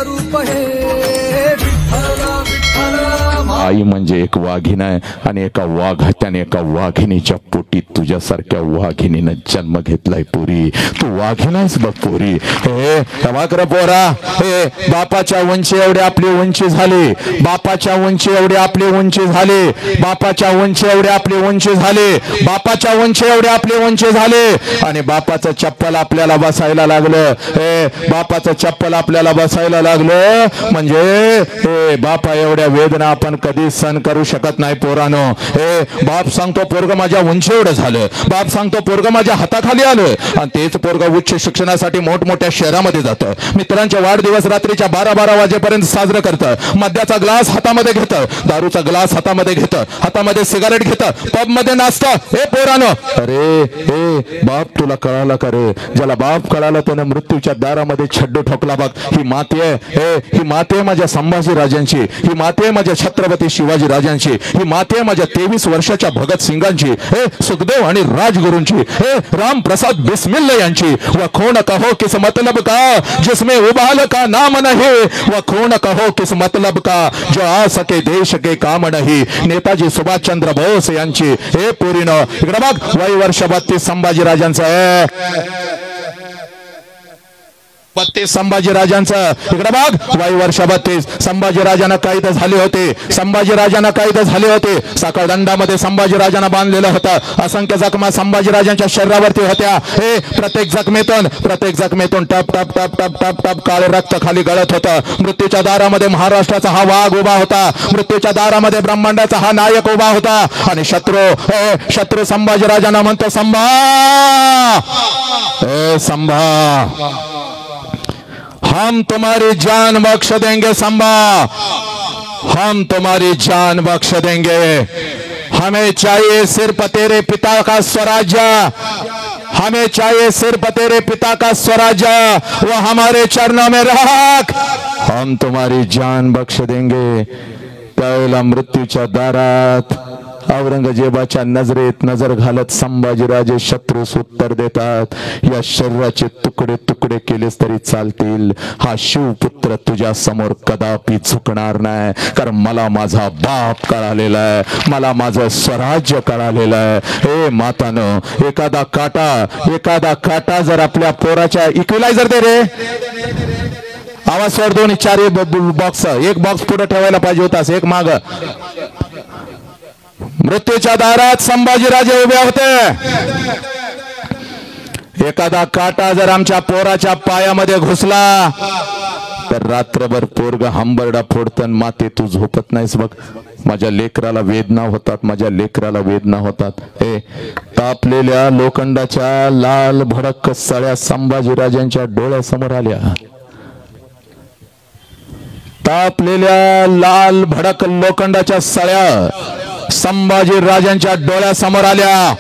रूप हे विठ्ठल विठ्ठल। आई म्हणजे एक वाघीण आहे आणि एका वाघाच्याने एका वाघिणीच्या पोटी तुझ्यासारख्या वाघिणीनं जन्म घेतलाय पोरी। तू वाघीण आहेस बघ पोरी। हे तवाकर पोरा, हे बापाच्या उंची एवढी आपली उंची झाली, बापाच्या उंची एवढी आपली उंची झाली, बापाच्या उंची एवढी आपली उंची झाली, बापाच्या उंची एवढी आपली उंची झाली आणि बापाचं चप्पल आपल्याला बसायला लागलं। हे बापाचं चप्पल आपल्याला बसायला लागलं म्हणजे हे बापा एवढ्या वेदना आपण कधी सहन करू शकत नाही पोरानो। हे बाप सांगतो पोरग माझ्या उंची एवढं झालं, बाप सांगतो पोरग माझ्या हाताखाली आलं आणि तेच पोरग उच्च शिक्षणासाठी मोठमोठ्या शहरामध्ये जातं, मित्रांच्या वाढदिवस रात्रीच्या 12-12 वाजेपर्यंत साजरं करतं, मद्याचा ग्लास हातामध्ये घेतं, दारूचा ग्लास हातामध्ये घेतं, हातामध्ये सिगारेट घेतं, पब मध्ये नाचतं। हे पोरानो, अरे हे बाप तुला कळालं का रे? ज्याला बाप कळाला त्याने मृत्यूच्या दारामध्ये छड्डू ठोकला बघ। ही माती आहे, हे ही माती आहे माझ्या संभाजी राजांची, ही माती आहे माझ्या छत्रपती शिवाजी राजांची, ही माती आहे माझ्या 23 वर्षाच्या भगत सिंगांची, हे सुखदेव आणि राजगुरूंची, हे राम प्रसाद बिस्मिल्ला यांची। व खून कहो किस मतलब का जिसमें उबाल का नाम नहीं, व खून कहो किस मतलब का जो आ सके देश के काम नहीं, नेताजी सुभाष चंद्र बोस यांची। हे पोरीनो इकडे बघ, वय वर्ष 32 संभाजी राजांचं आहे, 32 संभाजी राजांचं। इकडे बघ, वय वर्ष 32 संभाजी राजांना कैद झाले होते, संभाजी राजांना कैद झाले होते, साखळदंडामध्ये संभाजी राजांना बांधलेलं होतं, असंख्य जखमा संभाजी राजांच्या शरीरावरती होत्या। हे प्रत्येक जखमेतून टप टप टप टप टप टप काळे रक्त खाली गळत होतं। मृत्यूच्या दारामध्ये महाराष्ट्राचा हा वाघ उभा होता, मृत्यूच्या दारामध्ये ब्रह्मांडाचा हा नायक उभा होता आणि शत्रू संभाजी राजांना म्हणतो संभा, ए संभा हम तुम्हारी जान बख्श देंगे संभा, हम तुम्हारी जान बख्श देंगे, हमें चाहिए सिर्फ तेरे पिता का स्वराज्य, हमें चाहिए सिर्फ तेरे पिता का स्वराज्य, वो हमारे चरणों में रख, हम तुम्हारी जान बख्श देंगे। त्यावेळेला मृत्यूच्या दारात औरंगजेबाच्या नजरेत नजर घालत संभाजीराजे शत्रूस उत्तर देतात, या शरीराचे तुकडे तुकडे केलेस तरी चालतील, हा शिवपुत्र तुझ्या समोर कदापि झुकणार नाही, कारण मला माझा बाप कळालेला आहे, मला माझं स्वराज्य कळालेलं आहे। हे मातानो, एखादा काटा जर आपल्या पोराच्या इक्विलायझर दे रे आवाज सोड, 2-4 बॉक्स, एक बॉक्स पुढे ठेवायला पाहिजे होतास, एक माग। मृत्यूच्या दारात संभाजीराजे उभे होते, एखादा काटा जर आमच्या पोराच्या पायामध्ये घुसला तर रात्रभर पोरग हंबरडा फोडतन, माते तू झोपत नाहीस बघ, माझ्या लेकराला वेदना होतात, माझ्या लेकराला वेदना होतात। हे तापलेल्या लोखंडाच्या लाल भडक सळ्या संभाजीराजांच्या डोळ्यासमोर आल्या, तापलेल्या लाल भडक लोखंडाच्या सळ्या संभाजी राजांच्या डोळ्यासमोर आल्या,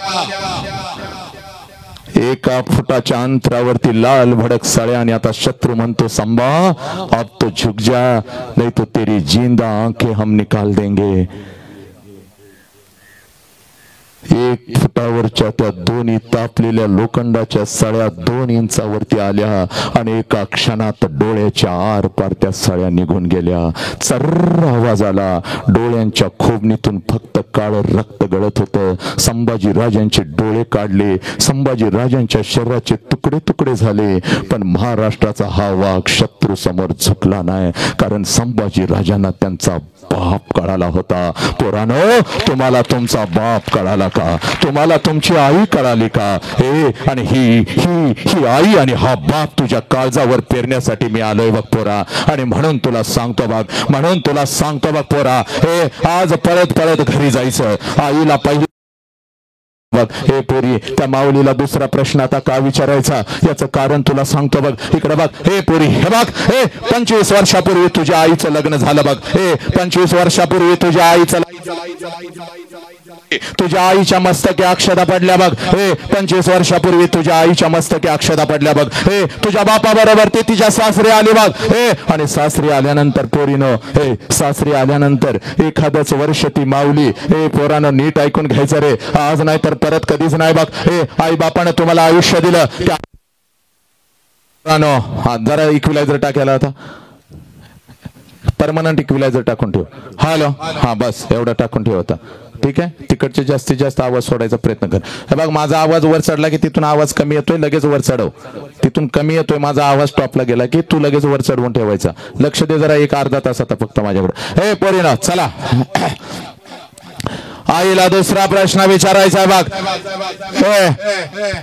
एका फुटाच्या अंतरावरती लाल भडक सळ्या आणि आता शत्रू म्हणतो संभा अब तो झुक जा, नहीं तो तेरी जिंदा आंखें हम निकाल देंगे। 1 फुटावरच्या त्या दोन्ही तापलेल्या लोखंडाच्या सळ्या 2 इंचावरती आल्या आणि एका क्षणात डोळ्याच्या आर पार त्या सळ्या निघून गेल्या। चर्र आवाज आला, डोळ्यांच्या खोबणीतून फक्त काळं रक्त गळत होतं। संभाजी राजांचे डोळे काढले, संभाजी राजांच्या शरीराचे तुकडे तुकडे झाले, पण महाराष्ट्राचा हा वाघ शत्रू समोर झुकला नाही, कारण संभाजी राजांना त्यांचा बाप कळाला होता। पोरानो, तुम्हाला तुमचा बाप कळाला का? तुम्हाला तुमची आई कळाली का? हे आणि ही आई आणि हा बाप तुझ्या काळजावर पेरण्यासाठी मी आलोय बघ पोरा, आणि म्हणून तुला सांगतो बघ पोरा, हे आज पळत पळत घरी जायचं, आईला पहिले बघ। हे पोरी, त्या माऊलीला दुसरा प्रश्न आता का विचारायचा याचं कारण तुला सांगतो बघ, इकडे बघ। हे पोरी, हे बघ, हे 25 वर्षापूर्वी तुझ्या आईचं लग्न झालं बघ, हे 25 वर्षापूर्वी तुझ्या आईच्या मस्तकी अक्षदा पडल्या बघ, हे 25 वर्षापूर्वी तुझ्या आईच्या मस्तकी अक्षदा पडल्या बघ, हे तुझ्या बापा बरोबर ते तिच्या सासरी आली बघ, हे आणि सासरी आल्यानंतर पोरीनो, हे सासरी आल्यानंतर एखादच वर्ष ती माऊली, हे पोरानं नीट ऐकून घ्यायचं रे, आज नाही तर परत कधीच नाही बघ। हे आई बापाने तुम्हाला आयुष्य दिलं, जरा इक्विलायझर टाकायला आता परमनंट इक्विलायझर टाकून ठेव. हॅलो, हा बस एवढं टाकून ठेव आता. ठीक आहे, तिकडचे जास्तीत जास्त आवाज सोडायचा प्रयत्न कर. हे बघ, माझा आवाज वर चढला की तिथून आवाज कमी येतोय, लगेच वर चढव. तिथून कमी येतोय माझा आवाज टॉपला गेला की तू लगेच वर चढवून ठेवायचा. लक्ष दे जरा, एक अर्धा तास आता फक्त माझ्याकडे. हे पोरीनो चला, आईला दुसरा प्रश्न विचारायचा बघ.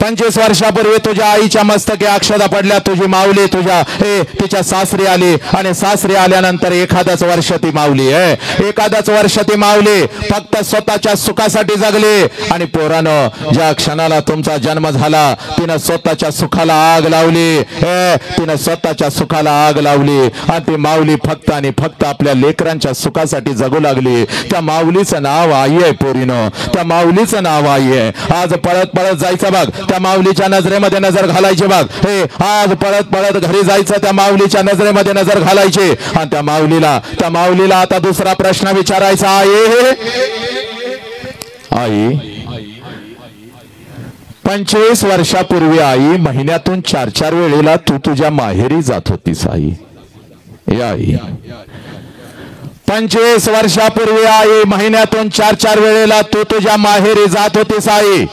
25 वर्षापूर्वी तुझ्या आईच्या मस्तकी अक्षता पडल्या. तुझी माऊली तिच्या सासरी आली आणि सासरी आल्यानंतर एखादच वर्ष ती माऊली एखादच वर्ष ती माऊली फक्त स्वतःच्या सुखासाठी जगली. आणि पोरानं ज्या क्षणाला तुमचा जन्म झाला तिनं स्वतःच्या सुखाला आग लावली. तिनं स्वतःच्या सुखाला आग लावली आणि ती माऊली फक्त आणि फक्त आपल्या लेकरांच्या सुखासाठी जगू लागली. त्या माऊलीचं नाव आई आहे पोरीनो, त्या माऊलीचं नाव आई आहे. आज पळत पळत जायचं बघ, त्या माऊलीच्या नजरेमध्ये नजर घालायची बघ. हे आज पळत पळत घरी जायचं, त्या माऊलीच्या नजरेमध्ये नजर घालायची. आणि त्या माऊलीला आता दुसरा प्रश्न विचारायचा. आई 25 वर्षापूर्वी आई महिन्यातून 4-4 वेळेला तू तुझ्या माहेरी जात होतीस. आई 25 वर्षापूर्वी आई महिन्यातून 4-4 वेळेला तू तुझ्या माहेरी जात होतीस. आई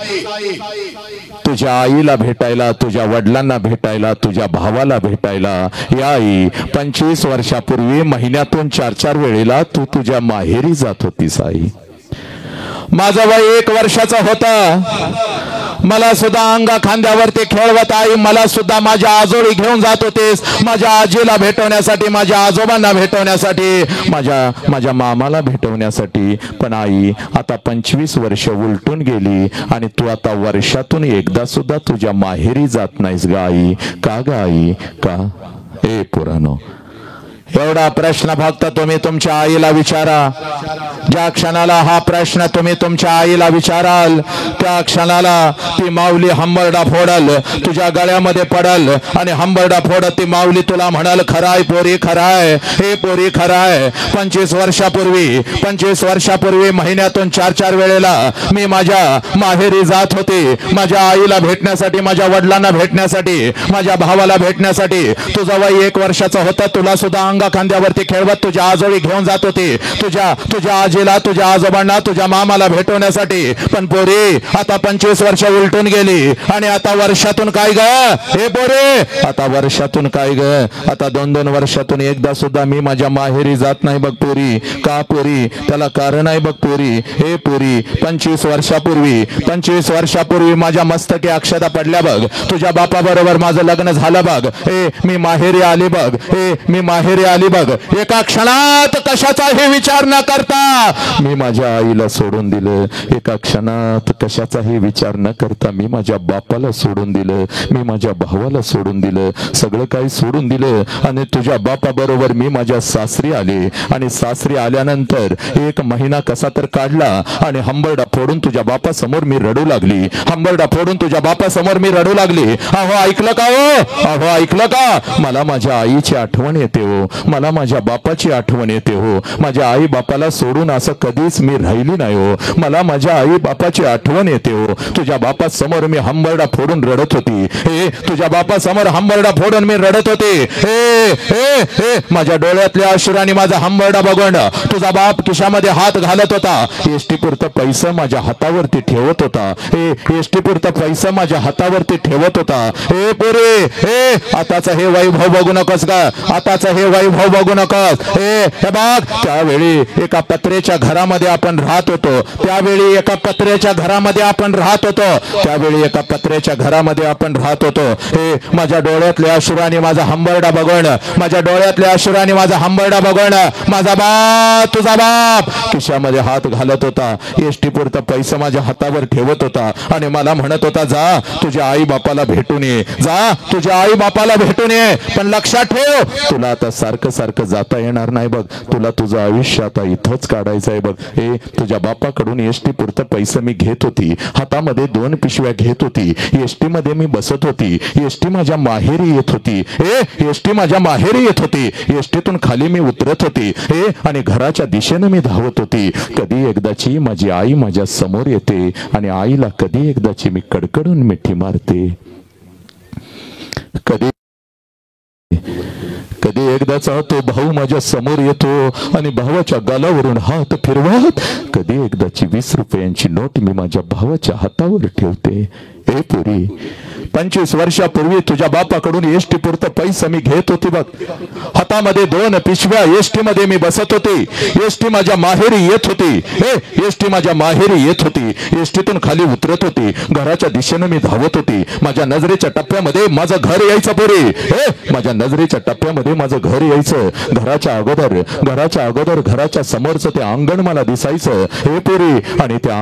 तुझ्या आईला भेटायला, तुझ्या वडिलांना भेटायला, तुझ्या भावाला भेटायला. या आई 25 वर्षापूर्वी महिन्यातून 4-4 वेळेला तू तुझ्या माहेरी जात होतीस. आई माझं वय 1 वर्षाचं होतं, मला सुद्धा अंगा खांद्यावरती खेळवत आई मला सुद्धा माझ्या आजोळी घेऊन जात होतेस. माझ्या आजीला भेटवण्यासाठी, माझ्या आजोबांना भेटवण्यासाठी, माझ्या मामाला भेटवण्यासाठी. पण आई आता 25 वर्ष उलटून गेली आणि तू आता वर्षातून एकदा सुद्धा तुझ्या माहेरी जात नाहीस ग आई. का ग आई, का? ए पुरानो, एवढा प्रश्न फक्त तुम्ही तुमच्या आईला विचारा. ज्या क्षणाला हा प्रश्न तुम्ही तुमच्या आईला विचाराल त्या क्षणाला ती माऊली हंबरडा फोडल, तुझ्या गळ्यामध्ये पडल आणि हंबरडा फोडत ती माऊली तुला म्हणाल, खराय पोरी खराय, हे पोरी खराय. 25 वर्षापूर्वी महिन्यातून 4-4 वेळेला मी माझ्या माहेरी जात होते, माझ्या आईला भेटण्यासाठी, माझ्या वडिलांना भेटण्यासाठी, माझ्या भावाला भेटण्यासाठी. तुझं वय 1 वर्षाचं होतं, तुला सुद्धा खांद्यावरती खेळवत तुझ्या आजोळी घेऊन जात होते, तुझ्या आजीला, तुझ्या आजोबांना, तुझ्या मामाला भेटवण्यासाठी. पण पोरी आता 25 वर्ष उलटून गेली आणि आता वर्षातून काय ग, हे पोरे आता वर्षातून काय ग, आता 2-2 वर्षातून एकदा सुद्धा मी माझ्या माहेरी जात नाही बघ पोरी. का पोरी? त्याला कारण आहे बघ पोरी. हे पोरी 25 वर्षापूर्वी माझ्या मस्तकी अक्षता पडल्या बघ, तुझ्या बापा बरोबर माझं लग्न झालं बघ. मी माहेरी आली बघ, मी माहेरी आली बघ. एका क्षणात कशाचाही विचार न करता मी माझ्या आईला सोडून दिलं. एका क्षणात कशाचाही विचार न करता मी माझ्या बापाला सोडून दिलं, मी माझ्या भावाला सोडून दिलं, सगळं काही सोडून दिलं. आणि तुझ्या बापा बरोबर मी माझ्या सासरी आले. आणि सासरी आल्यानंतर 1 महिना कसा तर काढला आणि हंबरडा फोडून तुझ्या बापा समोर मी रडू लागली. हंबरडा फोडून तुझ्या बापा समोर मी रडू लागली. अहो ऐकलं का हो, अहो ऐकलं का? मला माझ्या आईची आठवण येते हो, मला माझ्या बापाची आठवण येते हो. माझ्या आई बापाला सोडून असं कधीच मी राहिली नाही हो. मला माझ्या आई बापाची आठवण येते हो. तुझ्या बापा समोर मी हंबरडा फोडून रडत होती. तुझ्या बापा समोर हंबरडा फोडून मी रडत होते. माझ्या डोळ्यातल्या अश्रूंनी माझा हंबरडा बघून तुझा बाप खिशामध्ये हात घालत होता. एसटी पुरतं पैसा माझ्या हातावरती ठेवत होता. एसटी पुरतं पैसा माझ्या हातावरती ठेवत होता. हे पोरे, आताच हे वैभव बघू नकोस का, आताच हे वैभव बघू नकोस. हे बघ, त्यावेळी एका पत्र्याच्या घरामध्ये आपण राहत होतो, त्यावेळी एका पत्र्याच्या घरामध्ये आपण राहत होतो, त्यावेळी एका पत्र्याच्या घरामध्ये आपण राहत होतो. माझ्या डोळ्यातल्या अश्रूंनी माझा हंबरडा बघून, माझ्या डोळ्यातल्या अश्रूंनी माझा हंबरडा बघून माझा बाप, तुझा बाप खिशामध्ये हात घालत होता. एसटी पुरता पैसा माझ्या हातावर ठेवत होता आणि मला म्हणत होता, जा तुझ्या आई बापाला भेटून ये, जा तुझ्या आई बापाला भेटून ये. पण लक्षात ठेव, तुला आता सारखं सारखं जाता येणार नाही बघ, तुला तुझं आयुष्य आता इथंच काढायचं आहे बघ. तुझ्या बापाकडून एसटी पुरतं पैसे मी घेत होती, हातामध्ये 2 पिशव्या घेत होती, एसटी मध्ये मी बसत होती, एसटी माझ्या माहेरी येत होती, एसटी माझ्या माहेरी येत होती, एसटीतून खाली मी उतरत होती आणि घराच्या दिशेने मी धावत होती. कधी एकदाची माझी आई माझ्या समोर येते आणि आईला कधी एकदाची मी कडकडून मिठी मारते. कधी एकदाचा तो भाऊ माझ्या समोर येतो आणि भावाच्या गालावरून हात फिरवत कधी एकदाची 20 रुपयांची नोट मी माझ्या भावाच्या हातावर ठेवते. ए पुरी, 25 वर्षापूर्वी तुझ्या बापाकडून एसटी पुरतं पैसा मी घेत होती बघ. हातामध्ये 2 पिशव्या एसटी मध्ये मी बसत होती. एसटी माझ्या माहेरी येत होती. एसटी माझ्या माहेरी येत होती. एसटीतून खाली उतरत होती. घराच्या दिशेनं मी धावत होती. माझ्या नजरेच्या टप्प्यामध्ये माझं घर यायचं पुरी. माझ्या नजरेच्या टप्प्यामध्ये माझं घर यायचं. घराच्या अगोदर घराच्या समोरचं ते अंगण मला दिसायचं. हे पुरी, आणि त्या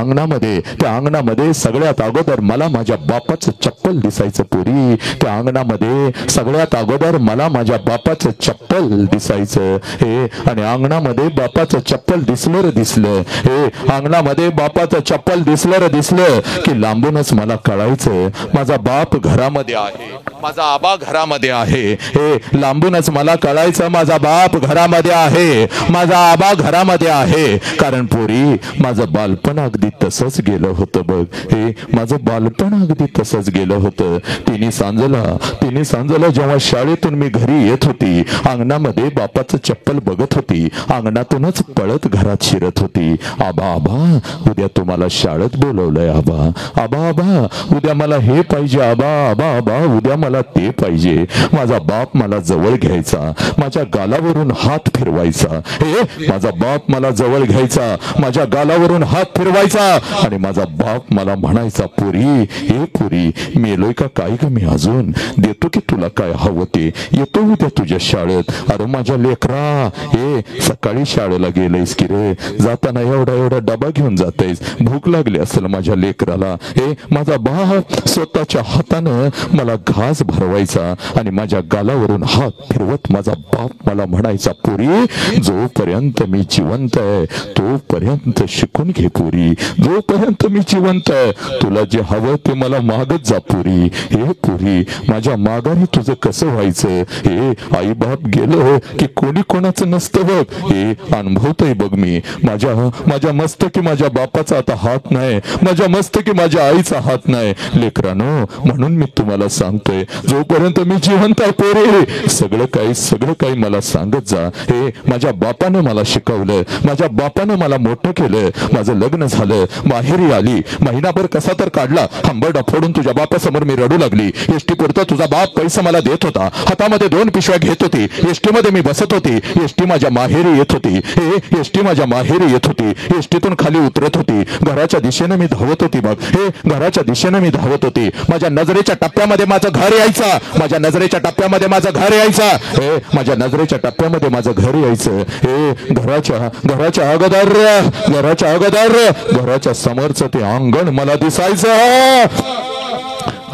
अंगणामध्ये सगळ्यात अगोदर मला माझ्या बापाचं चप्पल दिसायचं पुरी. त्या अंगणामध्ये सगळ्यात अगोदर मला माझ्या बापाचं चप्पल दिसायचं. आणि अंगणामध्ये बापाचं चप्पल दिसलं. अंगणामध्ये बापाचं चप्पल दिसलं की लांबूनच मला कळायचं माझा बाप घरामध्ये आहे, माझा आबा घरामध्ये आहे. लांबूनच मला कळायचं माझा बाप घरामध्ये आहे, माझा आबा घरामध्ये आहे. कारण पुरी, माझं बालपण अगदी तसंच गेलं होतं बघ. माझं बालपण अगदी तसंच गेलं होतं. तिन्ही सांजला जेव्हा शाळेतून मी घरी येत होती, अंगणामध्ये बापाचं चप्पल बघत होती. अंगणातूनच पळत घरात शिरत होती. आबा उद्या तुम्हाला शाळेत बोलवलंय. आबा उद्या मला हे पाहिजे. आबा उद्या मला ते पाहिजे. माझा बाप मला जवळ घ्यायचा, माझ्या गालावरून हात फिरवायचा. माझा बाप मला जवळ घ्यायचा, माझ्या गालावरून हात फिरवायचा आणि माझा बाप मला म्हणायचा, पुरी मेलोय का काय ग मी अजून? देतो की तुला काय हवं ते, येतो उद्या तुझ्या शाळेत. अरे माझ्या लेकरा, सकाळी शाळेला गेलंयस की रे? जाताना एवढा डबा घेऊन जातेस, भूक लागली असेल माझ्या लेकराला. माझा बाप स्वतःच्या हातानं मला घास भरवायचा आणि माझ्या गालावरून हात फिरवत माझा बाप मला म्हणायचा, पुरी जोपर्यंत मी जिवंत आहे तोपर्यंत शिकून घे पुरी. जोपर्यंत मी जिवंत आहे तुला जे हवं ते मला मागत जा पुरी. पुरी, माझ्या माघारी तुझं कसं व्हायचं? आई बाप गेलं की कोणी कोणाचं नसतं बघ. अनुभवतोय बघ मी. माझ्या मस्तकी माझ्या बापाचा आता हात नाही, माझ्या मस्तकी माझ्या आईचा हात नाही. लेकरानो, म्हणून मी तुम्हाला सांगतोय, जोपर्यंत मी जिवंत आहे पोरे, सगळं काही मला सांगत जा. माझ्या बापानं मला शिकवलं, माझ्या बापानं मला मोठं केलं. माझं लग्न झालं, माहेरी आली, महिनाभर कसा तर काढला. हंबरडा फोडून तुझ्या बापासमोर मी रडू लागली. एसटी पुरता तुझा बाप पैसा मला देत होता. हातामध्ये 2 पिशव्या घेत होती. एसटी मध्ये मी बसत होती. एसटी माझ्या माहेरी येत होती. एसटी माझ्या माहेरी येत होती. एसटीतून खाली उतरत होती. घराच्या दिशेने मी धावत होती बघ. घराच्या दिशेने मी धावत होती. माझ्या नजरेच्या टप्प्यामध्ये माझं घर यायचं. माझ्या नजरेच्या टप्प्यामध्ये माझं घर यायचं. माझ्या नजरेच्या टप्प्यामध्ये माझं घर यायचं. घराच्या अगोदर घराच्या समोरचं ते अंगण मला दिसायचं.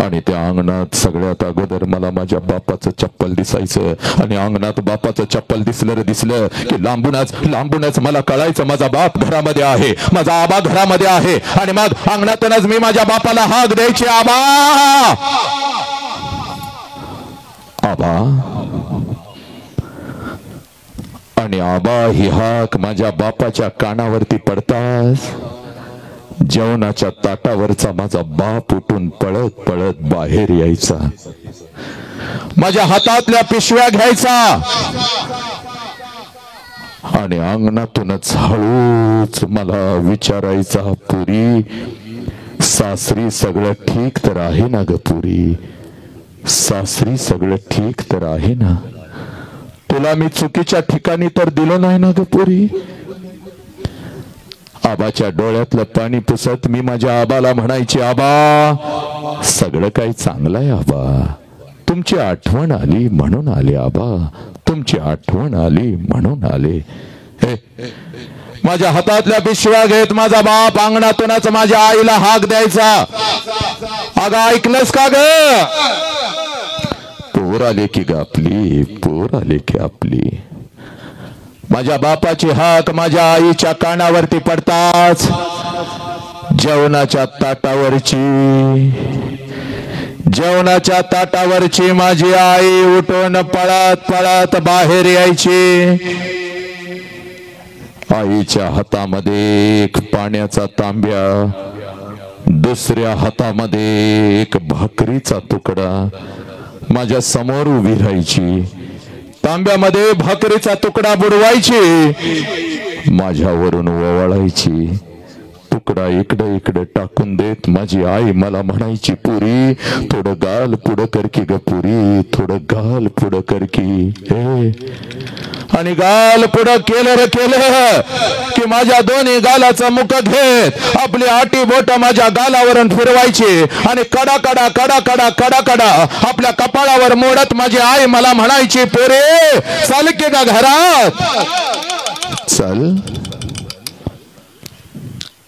आणि त्या अंगणात सगळ्यात अगोदर मला माझ्या बापाचं चप्पल दिसायचं. आणि अंगणात बापाचं चप्पल दिसलं की लांबूनच मला कळायचं माझा बाप घरामध्ये आहे, माझा आबा घरामध्ये आहे. आणि मग अंगणातूनच मी माझ्या बापाला हाक द्यायची, आबा. आणि आबा ही हाक माझ्या बापाच्या कानावरती पडताच जेवणाच्या ताटावरचा माझा बाप उठून पळत बाहेर यायचा. माझ्या हातातल्या पिशव्या घ्यायचा आणि अंगणातूनच हळूच मला विचारायचा, पुरी सासरी सगळं ठीक तर आहे ना ग पुरी? सासरी सगळं ठीक तर आहे ना? तुला मी चुकीच्या ठिकाणी तर दिलं नाही ना ग पुरी? आबाच्या डोळ्यातलं पाणी पुसत मी माझ्या आबाला म्हणायची, आबा सगळं काही चांगलं आहे आबा, तुमची आठवण आली म्हणून आले आबा, तुमची आठवण आली म्हणून आले. माझ्या हातातल्या पिशव्या घेत माझा बाप अंगणातूनच माझ्या आईला हाक द्यायचा, अगं ऐकलंस का ग? पोर आले की ग आपली, पोर आले की आपली. माझ्या बापाची हाक माझ्या आईच्या कानावरती पडताच जेवणाच्या ताटावरची माझी आई उठून पळत बाहेर यायची. आईच्या हातामध्ये एक पाण्याचा तांब्या, दुसऱ्या हातामध्ये एक भाकरीचा तुकडा माझ्या समोर उभी राहायची. तांब्यामध्ये भाकरीचा तुकडा बुडवायची, माझ्यावरून ओवाळायची. तुकडा इकडे इकडे टाकून देत माझी आई मला म्हणायची, पुरी थोडं गाल पुढं कर की ग पुरी, थोडं गाल पुढं कर की. आणि गाल पुढं केलं की माझ्या दोन्ही गालाचा मुख घेत आपली आटी बोट माझ्या गालावरून फिरवायची आणि कडा कडा कडा कडा कडा कडा आपल्या कपाळावर मोडत माझी आई मला म्हणायची, पोरे चल की ग घरात, चल.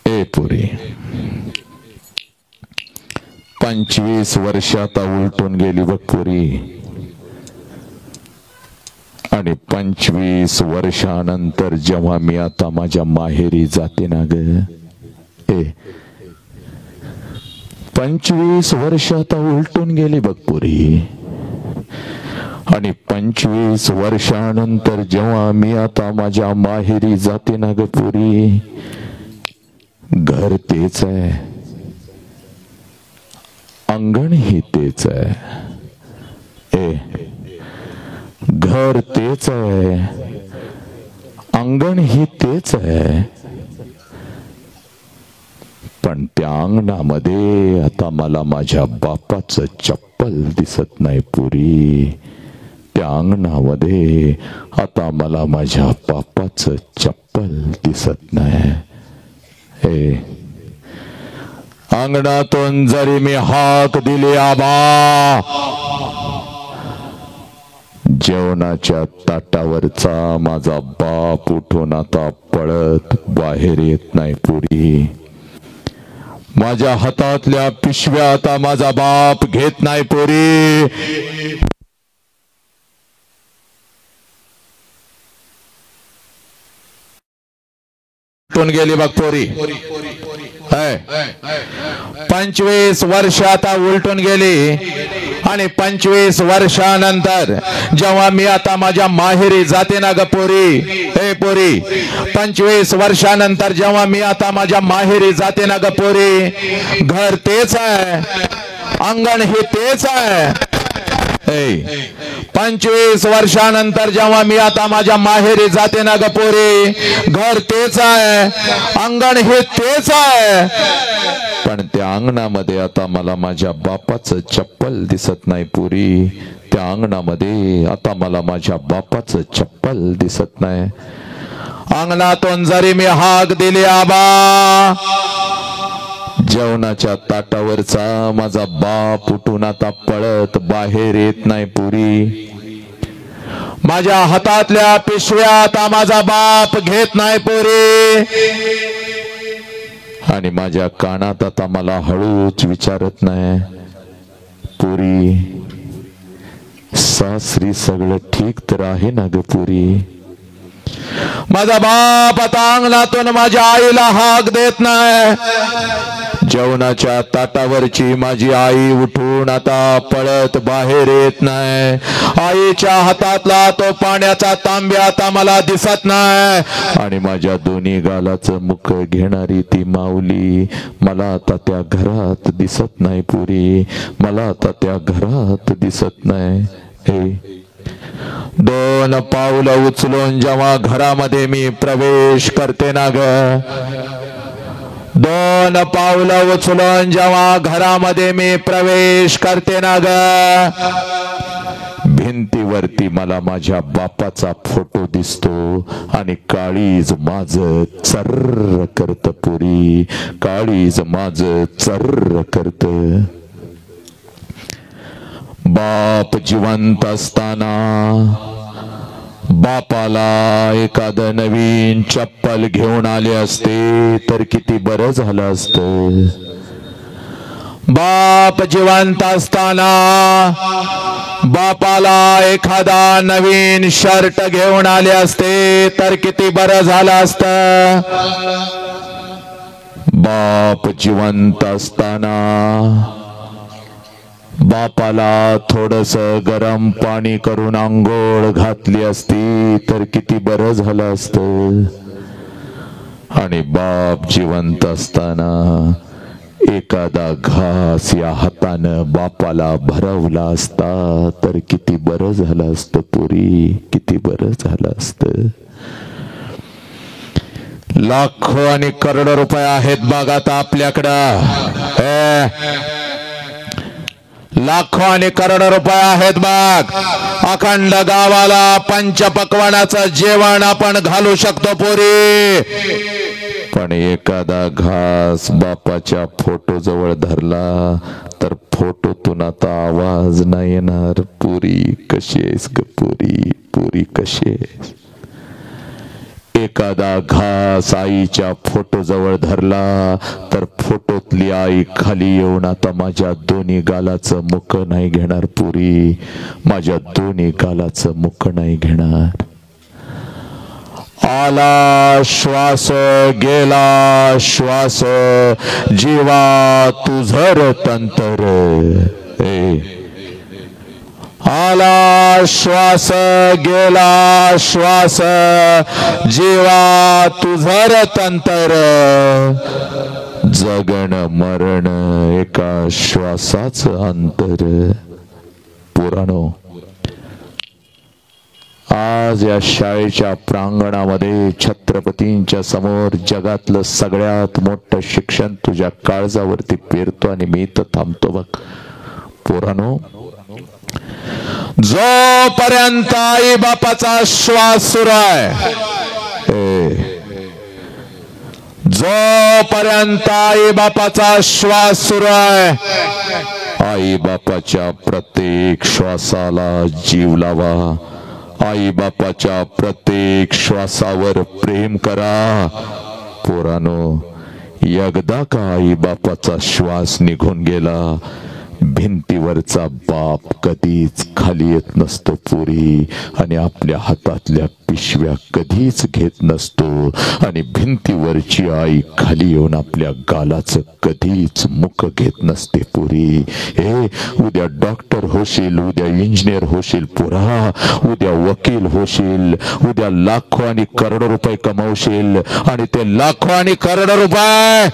ए पुरी 25 वर्षात उलटून गेली बघ पुरी. आणि 25 वर्षानंतर जेव्हा मी आता माझ्या माहेरी जाते ना ग, 25 वर्षात उलटून गेली बघ पुरी. आणि 25 वर्षानंतर जेव्हा मी आता माझ्या माहेरी जाते ना ग पुरी, घर तेच आहे, अंगण ही तेच आहे. घर तेच आहे, अंगण ही तेच आहे, पण त्या अंगणामध्ये आता मला माझ्या बापाचं चप्पल दिसत नाही पुरी. त्या अंगणामध्ये आता मला माझ्या बापाचं चप्पल दिसत नाही. अंगणातून जरी मी हाक दिली आबा, जेवणाच्या ताटावरचा माझा बाप उठून आता पळत बाहेर येत नाही पुरी. माझ्या हातातल्या पिशव्या आता माझा बाप घेत नाही पुरी. उलटून गेली बघ पोरी. 25 वर्ष आता उलटून गेली. आणि 25 वर्षानंतर जेव्हा मी आता माझ्या माहेरी जाते ना ग पोरी, हे पोरी 25 वर्षानंतर जेव्हा मी आता माझ्या माहेरी जाते ना ग पोरी, घर तेच आहे, अंगण हे तेच आहे. 25 वर्षानंतर जेव्हा मी आता माझ्या माहेरी जाते ना ग पोरी, घर तेच आहे, अंगण हे तेच आहे, पण त्या अंगणामध्ये आता मला माझ्या बापाचं चप्पल दिसत नाही पुरी. त्या अंगणामध्ये आता मला माझ्या बापाचं चप्पल दिसत नाही. अंगणातून जरी मी हाक दिली आबा, जेवणाच्या ताटावरचा माझा बाप उठून आता पळत बाहेर येत नाही पुरी. माझ्या हातातल्या पिशव्या आता माझा बाप घेत नाही पुरी. आणि माझ्या कानात आता मला हळूच विचारत नाही, पुरी सासरी सगळं ठीक तर आहे ना ग पुरी. माझा बाप आता अंगणातून माझ्या आईला हाक देत नाही. जेवणाच्या ताटावरची माझी आई उठून आता पळत बाहेर येत नाही. आईच्या हातातला तो पाण्याचा तांब्या आता मला दिसत नाही. आणि माझ्या दोन्ही गालाचं मुख घेणारी ती माऊली मला आता त्या घरात दिसत नाही पुरी. मला आता त्या घरात दिसत नाही. 2 पावलं उचलून जेव्हा घरामध्ये मी प्रवेश करते ना ग, 2 पावलं उचलून जेव्हा घरामध्ये मी प्रवेश करते ना ग, भिंतीवरती मला माझ्या बापाचा फोटो दिसतो. आणि काळीज माझ चर्र करत पुरी, काळीज माझ चर्र करत. बाप जिवंत असताना बापाला एखाद नवीन चप्पल घेऊन आले असते तर किती बरं झालं असतं. बाप जिवंत असताना बापाला एखादा नवीन शर्ट घेऊन आले असते तर किती बरं झालं असतं. बाप जिवंत असताना बापाला थोडस गरम पाणी करून आंघोळ घातली असती तर किती बरं झालं असतं. आणि बाप जिवंत असताना एखादा घास या हातानं बापाला भरवला असता तर किती बरं झालं असतं पोरी, किती बरं झालं असतं. लाखो आणि करोडो रुपये आहेत बघ आता आपल्याकडं. लाखो आणि करोडो रुपये आहेत बघ. अखंड गावाला पंचपक्वानाचं जेवण आपण घालू शकतो पोरी. पण एखादा घास बापाच्या फोटो जवळ धरला तर फोटोतून आता आवाज नाही येणार. पुरी कशी आहेस ग पुरी, पुरी कशी आहेस. एखादा घास आईच्या फोटो जवळ धरला तर फोटोतली आई खाली येऊन आता माझ्या दोन्ही गालाचं मुख नाही घेणार पुरी, माझ्या दोन्ही गालाचं मुख नाही घेणार. आला श्वास गेला श्वास जीवा तुझर तंतर. आला श्वास गेला श्वास जीवा तुझर तंतर. जगण मरण एका श्वासाचं अंतर. पुराणो आज या शाळेच्या प्रांगणामध्ये छत्रपतींच्या समोर जगातलं सगळ्यात मोठं शिक्षण तुझ्या काळजावरती पेरतो आणि मी इथं थांबतो बघ. पोरानो, जोपर्यंत आई बापाचा श्वास सुरू आहे, जोपर्यंत आई बापाचा श्वास सुरू आहे, आई बापाच्या प्रत्येक श्वासाला जीव लावा. आई बापाच्या प्रत्येक श्वासावर प्रेम करा. पोरानो, एकदा का आई बापाचा श्वास निघून गेला, भिंतीवरचा बाप कधीच खाली येत नसतो पुरी, आणि आपल्या हातातल्या पिशव्या कधीच घेत नसतो, आणि भिंतीवरची आई खाली येऊन आपल्या गालाचं कधीच मुख घेत नसते पुरी. उद्या डॉक्टर होशील, उद्या इंजिनियर होशील पोरा, उद्या वकील होशील, उद्या लाखो आणि करोडो रुपये कमवशील, आणि ते लाखो आणि करोडो रुपये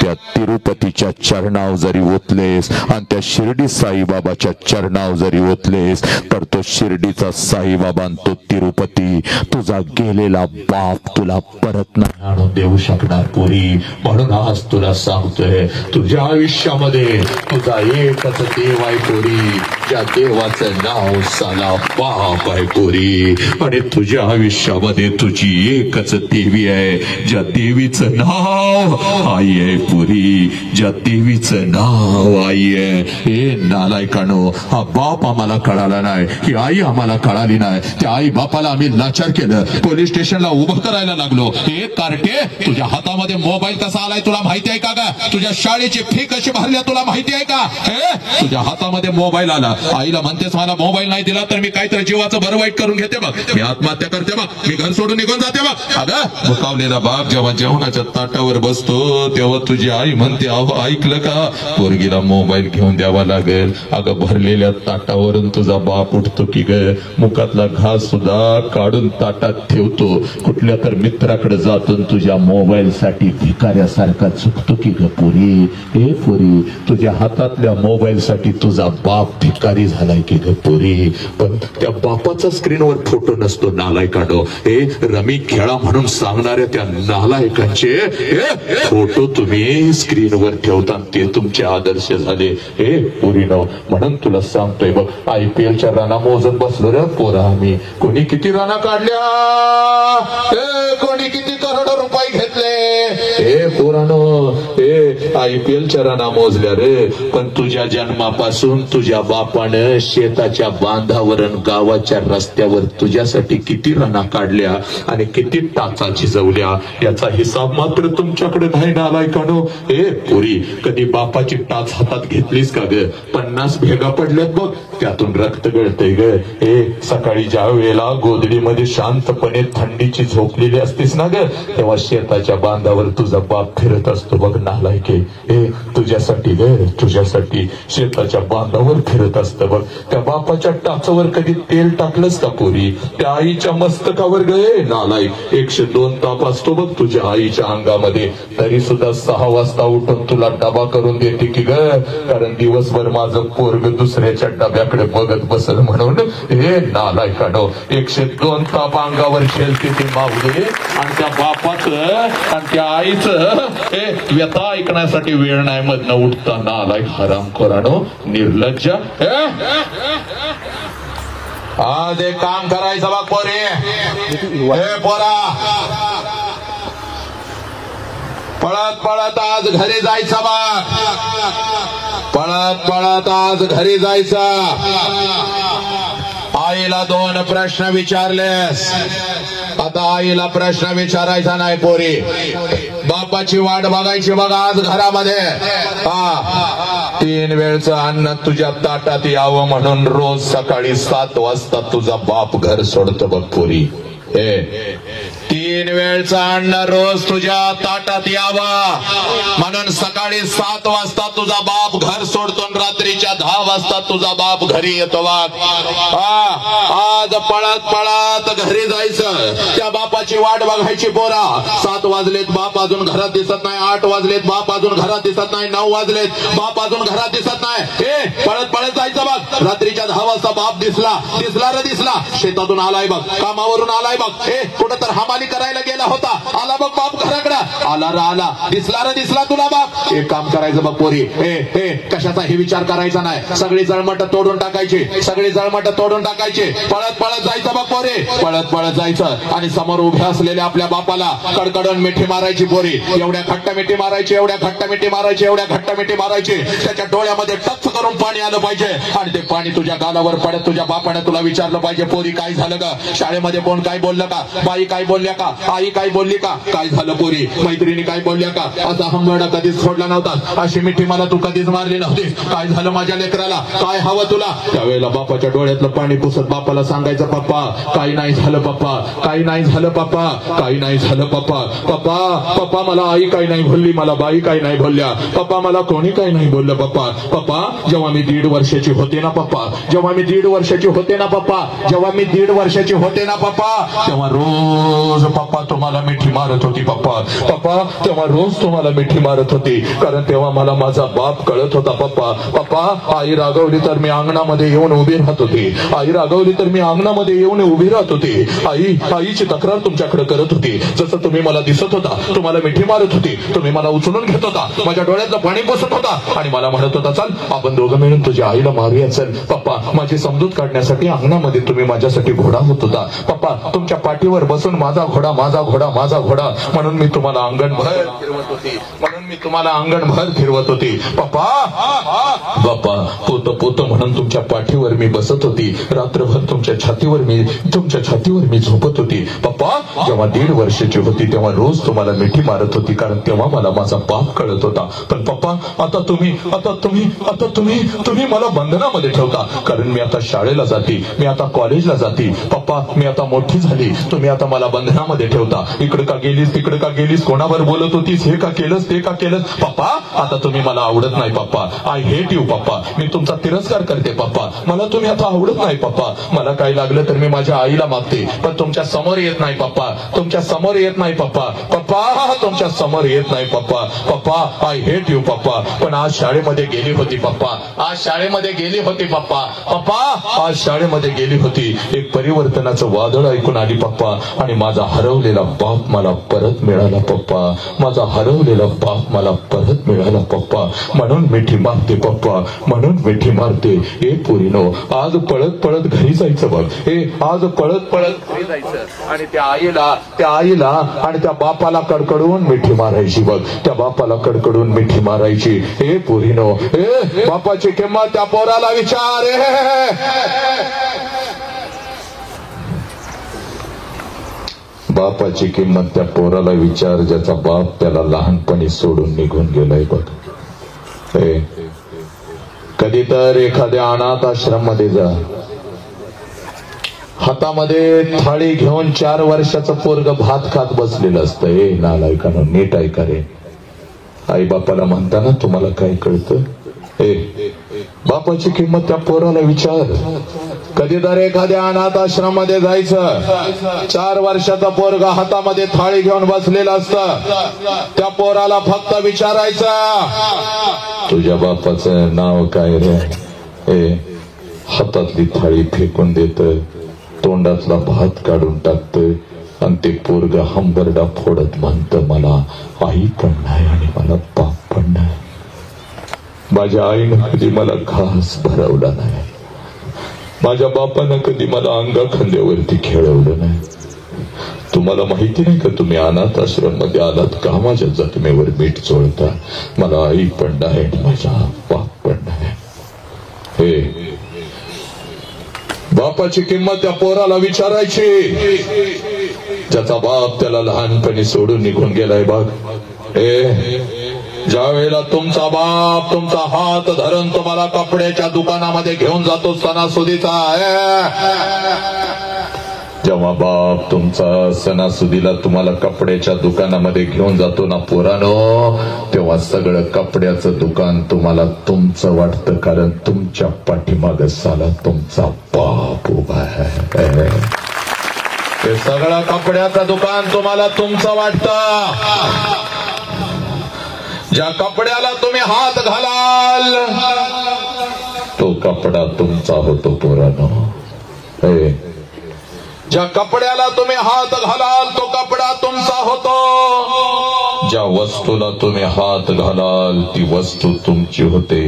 त्या तिरुपतीच्या चरणाव जरी ओतलेस आणि त्या शिर्डी साईबाबाच्या चरणाव जरी ओतलेस तर तो शिर्डीचा साईबाबा आणि तो तिरुपती तुझा गेलेला बाप तुला परत नाही आणून देऊ शकणार पुरी. म्हणून आज तुला सांगतोय, तुझ्या आयुष्यामध्ये तुझा एकच देव आहे पुरी, ज्या देवाचं नाव साला बाप आहे पुरी. आणि तुझ्या आयुष्यामध्ये तुझी एकच देवी आहे, ज्या देवीचं नाव आई आहे पुरी, ज्या देवीचं नाव आई आहे. हे नालायकानो, हा बाप आम्हाला कळाला नाही, ही आई आम्हाला कळाली नाही. त्या आई बापाला आम्ही लाचार केलं, पोलीस स्टेशनला उभं करायला लागलो. हे कार्टे, तुझ्या हातामध्ये मोबाईल कसा आलाय तुला माहिती आहे का? तुझ्या शाळेची फी कशी भरल्या तुला माहिती आहे का? तुझ्या हातामध्ये मोबाईल आला, आईला म्हणतेस मला मोबाईल नाही दिला तर मी काहीतरी जीवाचं भर वाईट करून घेते बघ, मी आत्महत्या करते बघ, मी घर सोडून निघून जाते बघ. अगं मुकावलेला बाप जेव्हा जेवणाच्या ताटावर बसतो तेव्हा तुझी आई म्हणते, अहो ऐकलं का, पोरगीला मोबाईल घेऊन द्यावा लागेल. अगं भरलेल्या ताटावरून तुझा बाप उठतो की ग, मुखातला घास सुद्धा काढून ताटात ठेवतो, कुठल्या तर मित्राकडे जातून तुझ्या मोबाईल साठी भिकाऱ्यासारखा चुकतो की ग पुरी. हे पुरी, तुझ्या हातातल्या मोबाईल साठी तुझा बाप भिकारी झालाय की ग पुरी. पण त्या बापाचा स्क्रीनवर फोटो नसतो नालायकानो. हे रमी खेळा म्हणून सांगणाऱ्या त्या नालायकांचे फोटो तुम्ही स्क्रीनवर ठेवता, ते तुमचे आदर्श झाले. हे पुरीनो, म्हणून तुला सांगतोय बघ, IPLच्या राना मोजत बसलो रे पोरा आम्ही. कोणी किती राना काढल्या, कोणी किती करोड रुपये घेतले. हे पोरानो, हे IPLच्या राना मोजल्या रे. पण तुझ्या जन्मापासून तुझ्या बापानं शेताच्या बांधावर गावाच्या रस्त्यावर तुझ्यासाठी किती राना काढल्या आणि किती टाचा झिजवल्या, याचा हिसाब मात्र तुमच्याकडे नाही नालायकानो. हे पुरी, कधी बापाची टाच हातात घेतलीस का ग? 50 भेगा पडल्यात बघ, त्यातून रक्त गळतंय ग. हे सकाळी ज्या वेळेला गोधडीमध्ये शांतपणे थंडीची झोपलेली असतीस ना ग, तेव्हा शेताच्या बांधावर तुझा बाप फिरत असतो बघ नालायके. हे तुझ्या तुझ्यासाठी ग, तुझ्यासाठी शेताच्या बांधावर फिरत असतं बघ. त्या बापाच्या टाचावर कधी तेल टाकलंस का पोरी? त्या आईच्या मस्तकावर गे नालाय 102 ताप असतो बघ तुझ्या आईच्या अंगामध्ये, तरी सुद्धा 6 वाजता उठून तुला डबा करून देते की ग, कारण दिवसभर माझं पोरग दुसऱ्याच्या डब्याकडे बघत बसल म्हणून. हे नालाय काढो 102 ताप अंगावर खेळते ती माऊली, आणि त्या बापाचं आणि त्या आईचं व्यथा ऐकण्यासाठी वेळ नाही मधनं उठता. नालाय हरामखोरानो, निर्लज्ज. आज एक काम करायचं बघ पोरे, हे पोरा, पळत पळत आज घरी जायचं बघ, पळत पळत आज घरी जायचं. आईला 2 प्रश्न विचारलेस, आता आईला प्रश्न विचारायचा नाही पोरी, बापाची वाट बघायची बघा आज घरामध्ये. 3 वेळचं अन्न तुझ्या ताटात यावं म्हणून रोज सकाळी 7 वाजता तुझा बाप घर सोडतो बघ पोरी. 3 वेळचं अन्न रोज तुझ्या ताटात यावं म्हणून सकाळी 7 वाजता तुझा बाप घर सोडतो, रात्रीच्या 10 वाजता तुझा बाप घरी येतो. आज पळत पळत घरी जायचं, त्या बापाची वाट बघायची पोरा. 7 वाजलेत बाप अजून घरात दिसत नाही, 8 वाजलेत बाप अजून घरात दिसत नाही, 9 वाजलेत बाप अजून घरात दिसत नाही. पळत पळत जायचं बघ, रात्रीच्या 10 वाजता बाप दिसला रे दिसला, शेतातून आलाय बघ, कामावरून आलाय बघ, कुठं तर हमाली करायला गेला होता, आला बघ बाप घराकडे, आला रे आला, दिसला तुला बाप. एक काम करायचं बघ पोरी, कशाचाही विचार करायचा नाही, सगळी जळमट तोडून टाकायची, सगळी जळमट तोडून टाकायची. पळत पळत जायचं बघ पोरी, पळत पळत जायचं आणि समोर उभ्या असलेल्या आपल्या बापाला कडकडून मिठी मारायची पोरी. एवढ्या घट्ट मिठी मारायची, एवढ्या घट्ट मिठी मारायची, एवढ्या घट्ट मिठी मारायची, त्याच्या डोळ्यामध्ये टच करून पाणी आलं पाहिजे आणि ते पाणी तुझ्या गालावर पडत तुझ्या बापाने तुला विचारलं पाहिजे, पोरी काय झालं का? शाळेमध्ये कोण काय बोललं का? बाई काय बोलल्या का? आई काय बोलली का? काय झालं पोरी? मैत्रिणी काय बोलल्या का? असा हंबरडा कधीच सोडला नव्हता, अशी मिठी मला तू कधीच मारली नव्हती. काय झालं माझ्या लेकराला? काय हवं तुला? त्यावेळेला बापाच्या डोळ्यातलं पाणी पुसत बापाला सांगायचं, पप्पा काही नाही झालं, पप्पा काही नाही झालं, पप्पा काही नाही झालं, पप्पा पप्पा पप्पा मला आई काही नाही बोलली, मला बाई काही नाही बोलल्या, पप्पा मला कोणी काही नाही बोललं. पप्पा पप्पा जेव्हा मी 1.5 वर्षाची होते ना पप्पा, जेव्हा मी 1.5 वर्षाची होते ना पप्पा, जेव्हा मी 1.5 वर्षाची होते ना पप्पा, तेव्हा रोज पप्पा तुम्हाला मिठी मारत होती. पप्पा पप्पा तेव्हा रोज तुम्हाला मिठी मारत होती, कारण तेव्हा मला माझा बाप कळत होता. पप्पा पप्पा आई रागवली तर मी अंगणामध्ये येऊन उभी राहत होती, आई रागवली तर मी अंगणामध्ये येऊन उभी राहत होती. आईची तक्रार तुमच्याकडे करत होती, जसं तुम्ही मला दिसत होता, तुम्हाला मिठी मारत होती, तुम्ही मला उचलून घेत होता, माझ्या डोळ्यातलं पाणी बसत होता आणि मला म्हणत होता, चल आपण दोघं मिळून तुझ्या आईला मारूया. चल पप्पा, माझी समजूत काढण्यासाठी अंगणामध्ये तुम्ही माझ्यासाठी घोडा होत होता. पप्पा तुमच्या पाठीवर बसून माझा घोडा माझा घोडा माझा घोडा म्हणून मी तुम्हाला अंगणभर फिरवत होती, म्हणून मी तुम्हाला अंगणभर फिरवत होती. पप्पा बाप्पा पोत म्हणून तुमच्या पाठीवर मी बसत होती, रात्रभर तुमच्या छातीवर मी झोपत होती. पप्पा जेव्हा 1.5 वर्षाची होती तेव्हा रोज तुम्हाला मिठी मारत होती, कारण तेव्हा मला माझा बाप कळत होता. पण पप्पा आता तुम्ही मला बंधनामध्ये ठेवता, कारण मी आता शाळेला जाते, मी आता कॉलेजला जाते. पप्पा मी आता मोठी झाली, तुम्ही आता मला बंधनामध्ये ठेवता. इकडे का गेलीस, तिकडे का गेलीस, कोणावर बोलत होतीस, हे का केलंस, ते का केलंस. पप्पा आता तुम्ही मला आवडत नाही. पप्पा आय हेट यू. पप्पा मी तुमचा तिरस्कार करते. पप्पा मला तुम्ही आता आवडत नाही. पप्पा मला काय लागलं तर मी माझ्या आईला मागते, पण तुमच्या समोर येत नाही. पप्पा तुमच्या समोर येत नाही. पप्पा पप्पा तुमच्या समोर येत नाही. पप्पा पप्पा आय हेट यू. पप्पा पण आज शाळेमध्ये गेली होती. पप्पा आज शाळेमध्ये गेली होती. पप्पा पप्पा आज शाळेमध्ये गेली होती, एक परिवर्तनाचं वादळ ऐकून आली. पप्पा आणि माझा हरवलेला बाप मला परत मिळाला. पप्पा माझा हरवलेला बाप मला परत मिळाला. पप्पा म्हणून मिठी मारते. पप्पा म्हणून मिठी मारते. हे पोरीनो आज पळत पळत घरी जायचं बघ. हे आज पळत पळत घरी जायचं आणि त्या आईला आणि त्या बापाला कडकडून मिठी मारायची बघ. त्या बापाला कडकडून मिठी मारायची. हे पोरीनो हे बापाची किंमत त्या पोराला विचार. बापाची किंमत त्या पोराला विचार, ज्याचा बाप त्याला लहानपणी सोडून निघून गेलाय बघ. कधी तर एखाद्या अनाथ आश्रम मध्ये जा, हातामध्ये थाळी घेऊन 4 वर्षाचं पोरग भात खात बसलेलं असतं. नालायकानं नीट ऐका रे, आई बापाला म्हणताना तुम्हाला काय कळतं? बापाची किंमत त्या पोराला विचार. कधीतरी एखाद्या अनाथ आश्रमामध्ये जायचं, 4 वर्षाचा पोरगा हातामध्ये थाळी घेऊन बसलेला असतं. त्या पोराला फक्त विचारायचं, तुझ्या बापाचं नाव काय रे? हातातली थाळी फेकून देत, तोंडातला भात काढून टाकत, आणि ते पोरगा हंबरडा फोडत म्हणतं, मला आई पण नाही आणि मला बाप पण नाही. माझ्या आईनं कधी मला घास भरवला नाही, माझ्या बापानं कधी मला अंगा खांद्यावरती खेळवलं नाही. तुम्हाला माहिती नाही का, तुम्ही अनाथ आश्रम मध्ये आलात का माझ्या जखमेवर मीठ चोळता? मला आई पण नाही आणि माझा बाप पण नाही. बापाची किंमत त्या पोराला विचारायची, ज्याचा बाप त्याला लहानपणी सोडून निघून गेलाय. बघ, ज्या वेळेला तुमचा बाप तुमचा हात धरून तुम्हाला कपड्याच्या दुकानामध्ये घेऊन जातो सणासुदीचा, जेव्हा बाप तुमचा सणासुदीला तुम्हाला कपड्याच्या दुकानामध्ये घेऊन जातो ना पोरानो, तेव्हा सगळं कपड्याचं दुकान तुम्हाला तुमचं वाटतं, कारण तुमच्या पाठीमागं साला तुमचा बाप उभा आहे. ते सगळं कपड्याचं दुकान तुम्हाला तुमचं वाटतं. ज्या कपड्याला तुम्ही हात घालाल तो कपडा तुमचा होतो पोरानो. ज्या कपड्याला तुम्ही हात घालाल तो कपडा तुमचा होतो. ज्या वस्तूला तुम्ही हात घालाल ती वस्तू तुमची होते.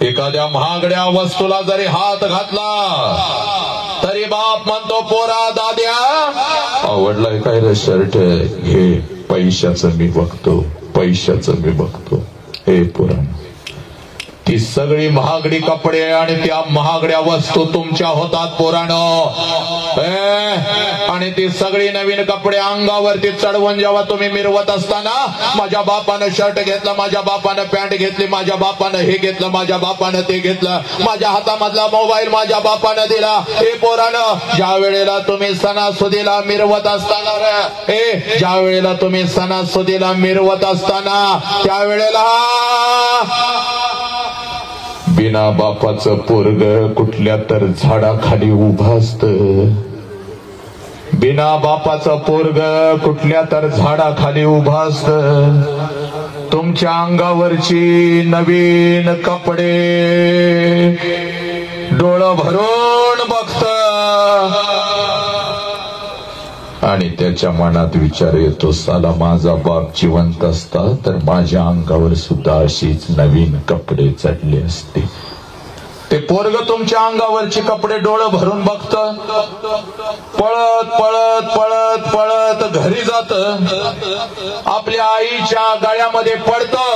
एखाद्या महागड्या वस्तूला जरी हात घातला तरी बाप म्हणतो, पोरा दाद्या आवडलाय काय रे शर्ट? घे, पैशाचं मी बघतो, पैशाचं मी बघतो. हे पोरा, ती सगळी महागडी कपडे आणि त्या महागड्या वस्तू तुमच्या होतात पोरानो. आणि ती सगळी नवीन कपडे अंगावरती चढवून जेव्हा तुम्ही मिरवत असताना, माझ्या बापानं शर्ट घेतलं, माझ्या बापानं पॅन्ट घेतली, माझ्या बापानं हे घेतलं, माझ्या बापानं ते घेतलं, माझ्या हातामधला मोबाईल माझ्या बापानं दिला. हे पोरानं, ज्या वेळेला तुम्ही सणासुदीला मिरवत असताना, ज्या वेळेला तुम्ही सणासुदीला मिरवत असताना, त्यावेळेला बिना बापाचं पोरग कुठल्या तर झाडाखाली उभं असतं. बिना बापाचं पोरग कुठल्या तर झाडाखाली उभं असतं. तुमच्या अंगावरची नवीन कपडे डोळं भरून बघतं आणि त्याच्या मनात विचार येतो, साला माझा बाप जिवंत असता तर माझ्या अंगावर सुद्धा अशीच नवीन कपडे चढले असते. ते पोरग तुमच्या अंगावरची कपडे डोळं भरून बघतं, पळत पळत पळत पळत घरी जात, आपल्या आईच्या गळ्यामध्ये पडतं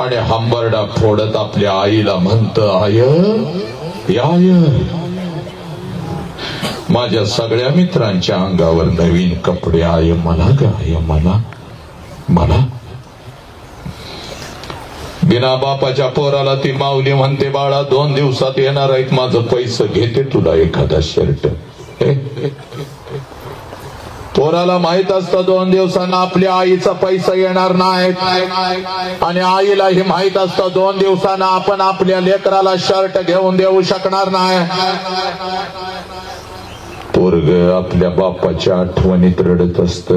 आणि हंबरडा फोडत आपल्या आईला म्हणतं, आय आय, माझ्या सगळ्या मित्रांच्या अंगावर नवीन कपडे आहे, मला काय? मला बिना बापाच्या पोराला ती माऊली म्हणते, बाळा 2 दिवसात येणार आहेत, माझं पैसे घेते तुला एखादा शर्ट. पोराला माहित असतं 2 दिवसांना आपल्या आईचा पैसा येणार नाही, आणि आईलाही माहित असतं 2 दिवसांना आपण आपल्या लेकराला शर्ट घेऊन देऊ शकणार नाही. पोरग आपल्या बापाच्या आठवणीत रडत असत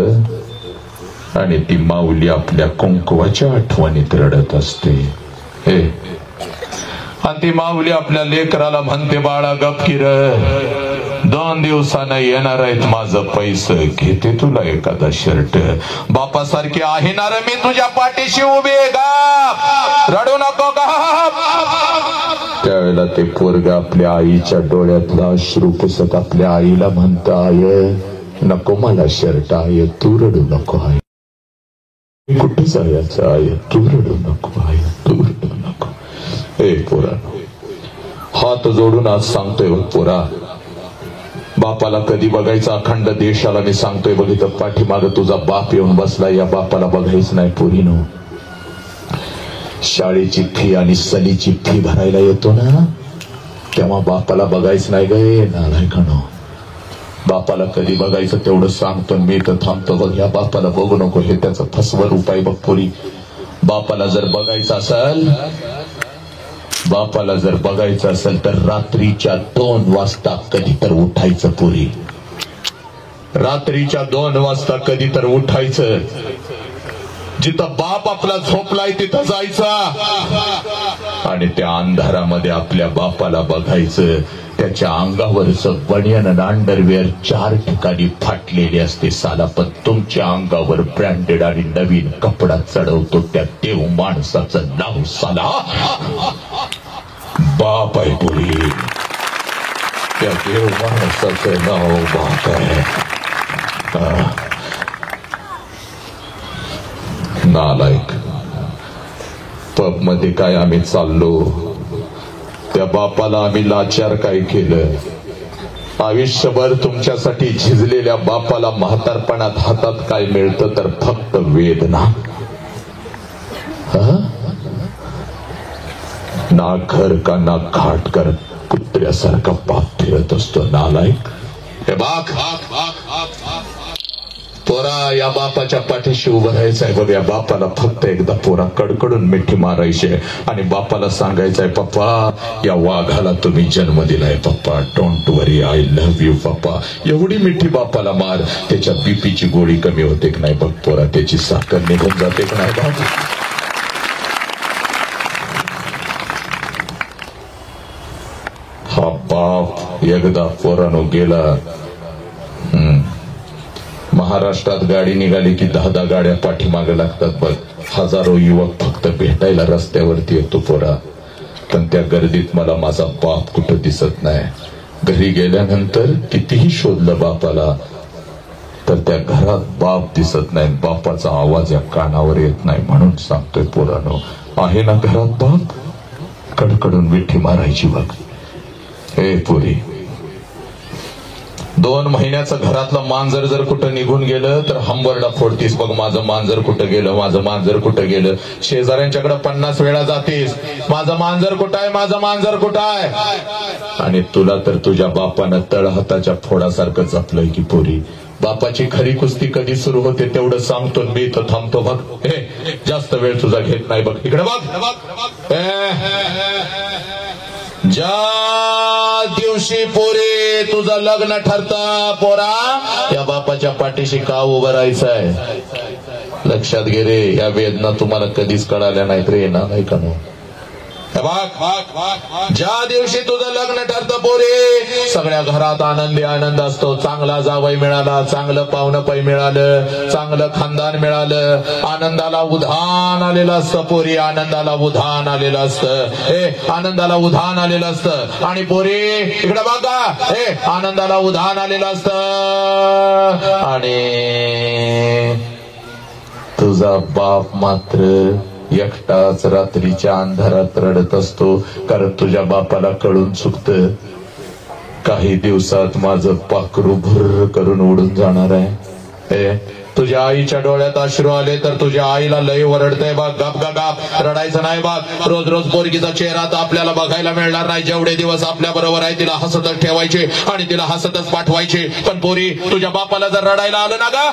आणि ती माऊली आपल्या कुंकवाच्या आठवणीत रडत असते. आणि ती माऊली आपल्या लेकराला म्हणते, बाळा गपकीर, 2 दिवसानं येणार आहेत, माझं पैसे घेते तुला एखादा शर्ट. बापासारखी आहे ना रे मी तुझ्या पाठीशी उभी, गप, रडू नको, गप. त्यावेळेला ते पोरग आपल्या आईच्या डोळ्यातला अश्रू पुसत आपल्या आईला म्हणतं, आय नको मला शर्ट, आय तू रडू नको, आय कुठे जायचं, आय तू रडू नको, आय तू रडू नको. पोरा, हात जोडून आज सांगतोय बघ पोरा, बापाला कधी बघायचा अखंड देशाला मी सांगतोय बघ, इथं पाठीमाग तुझा बाप येऊन बसला, या बापाला बघायच नाही पोरीनो. शाळेची फी आणि सलीची फी भरायला येतो ना, तेव्हा बापाला बघायच नाही गे नालायकानो. बापाला कधी बघायचं तेवढं सांगतो, मी तर थांबतो बघ. या बापाला बघू नको, हे त्याचं फसवं रूप आहे बघ पोरी. बापाला जर बघायचं असेल तर रात्रीच्या 2 वाजता कधी तर उठायचं पोरी. रात्रीच्या 2 वाजता कधी तर उठायचं. जिथं बाप आपला झोपलाय तिथं जायचा आणि त्या अंधारामध्ये आपल्या बापाला बघायचं. त्याच्या अंगावरचं बनियन आणि अंडरवेअर 4 ठिकाणी फाटलेले असते साला, पण तुमच्या अंगावर ब्रँडेड आणि नवीन कपडा चढवतो त्या देव माणसाचं नाव साला बाप आहे पुरी. त्या देव माणसाचं नाव बाप आहे. नालायक. पब मध्ये काय आम्ही चाललो, त्या बापाला आम्ही लाचार काय केलं. आयुष्यभर तुमच्यासाठी झिजलेल्या बापाला म्हातारपणात हातात काय मिळतं तर फक्त वेदना. ना घर का ना घाट कर कुत्र्यासारखा बाप फिरत असतो नालायक. हे बाग पोरा, या बापाच्या पाठीशी उभं राहायचंय बघ. या बापाला फक्त एकदा पोरा कडकडून मिठी मारायची आणि बापाला सांगायचंय, पप्पा या वाघाला तुम्ही जन्म दिलाय पप्पा, don't worry, I love you पप्पा. एवढी मिठी बापाला मार, त्याच्या बीपीची गोळी कमी होते की नाही बघ पोरा, त्याची साखर निघून जाते की नाही बघ. हा बाप एकदा पोरानो गेला. महाराष्ट्रात गाडी निघाली की 10 गाड्या पाठीमागे लागतात बघ. हजारो युवक फक्त भेटायला रस्त्यावरती येतो पोरा, पण त्या गर्दीत मला माझा बाप कुठं दिसत नाही. घरी गेल्यानंतर कितीही शोधलं बापाला तर त्या घरात बाप दिसत नाही. बापाचा आवाज या कानावर येत नाही. म्हणून सांगतोय पोरानो, आहे ना घरात बाप, कडकडून मिठी मारायची बघ. हे पोरी, 2 महिन्याचं घरातलं मांजर जर कुठं निघून गेलं तर हंबरडा फोडतीस बघ. माझं मांजर कुठं गेलं, माझं मांजर कुठं गेलं. शेजाऱ्यांच्याकडे 50 वेळा जातीस, माझं मांजर कुठं आहे, माझं मांजर कुठं आहे. आणि तुला तर तुझ्या बापानं तळहाताच्या फोडासारखं जपलंय की पोरी. बापाची खरी कुस्ती कधी सुरू होते तेवढं सांगतो, मी तर थांबतो बघ. हे जास्त वेळ तुझा घेत नाही बघ. इकडे बघ. ज्या दिवशी पोरे तुझं लग्न ठरता पोरा, या बापाच्या पाठीशी का उभं राहायचंय लक्षात घे रे. या वेदना तुम्हाला कधीच कळाल्या नाहीत रे, ना नाही का? ज्या दिवशी तुझं लग्न ठरतं पोरे, सगळ्या घरात आनंद असतो. चांगला जावई मिळाला, चांगलं पाहुणं पै मिळालं, चांगलं खानदान मिळालं, आनंदाला उधाण आलेलं असतं पोरी, आनंदाला उधाण आलेलं असतं. हे आनंदाला उधाण आलेलं असतं. आणि पोरी इकडे बघा, हे आनंदाला उधाण आलेलं असतं. आणि तुझा बाप मात्र एकटाच रात्रीच्या अंधारात रडत असतो, कारण तुझ्या बापाला कळून चुकतं काही दिवसात माझं पाखरू भुर्र करून उडून जाणार आहे. तुझ्या आईच्या डोळ्यात अश्रू आले तर तुझ्या आईला लय ओरडतंय बघ. गप गप रडायचं नाही बघ. रोज रोज पोरगीचा चेहरा तर आपल्याला बघायला मिळणार नाही. जेवढे दिवस आपल्या बरोबर आहे तिला हसतच ठेवायचे आणि तिला हसतच पाठवायचे. पण पोरी तुझ्या बापाला जर रडायला आलं ना गा,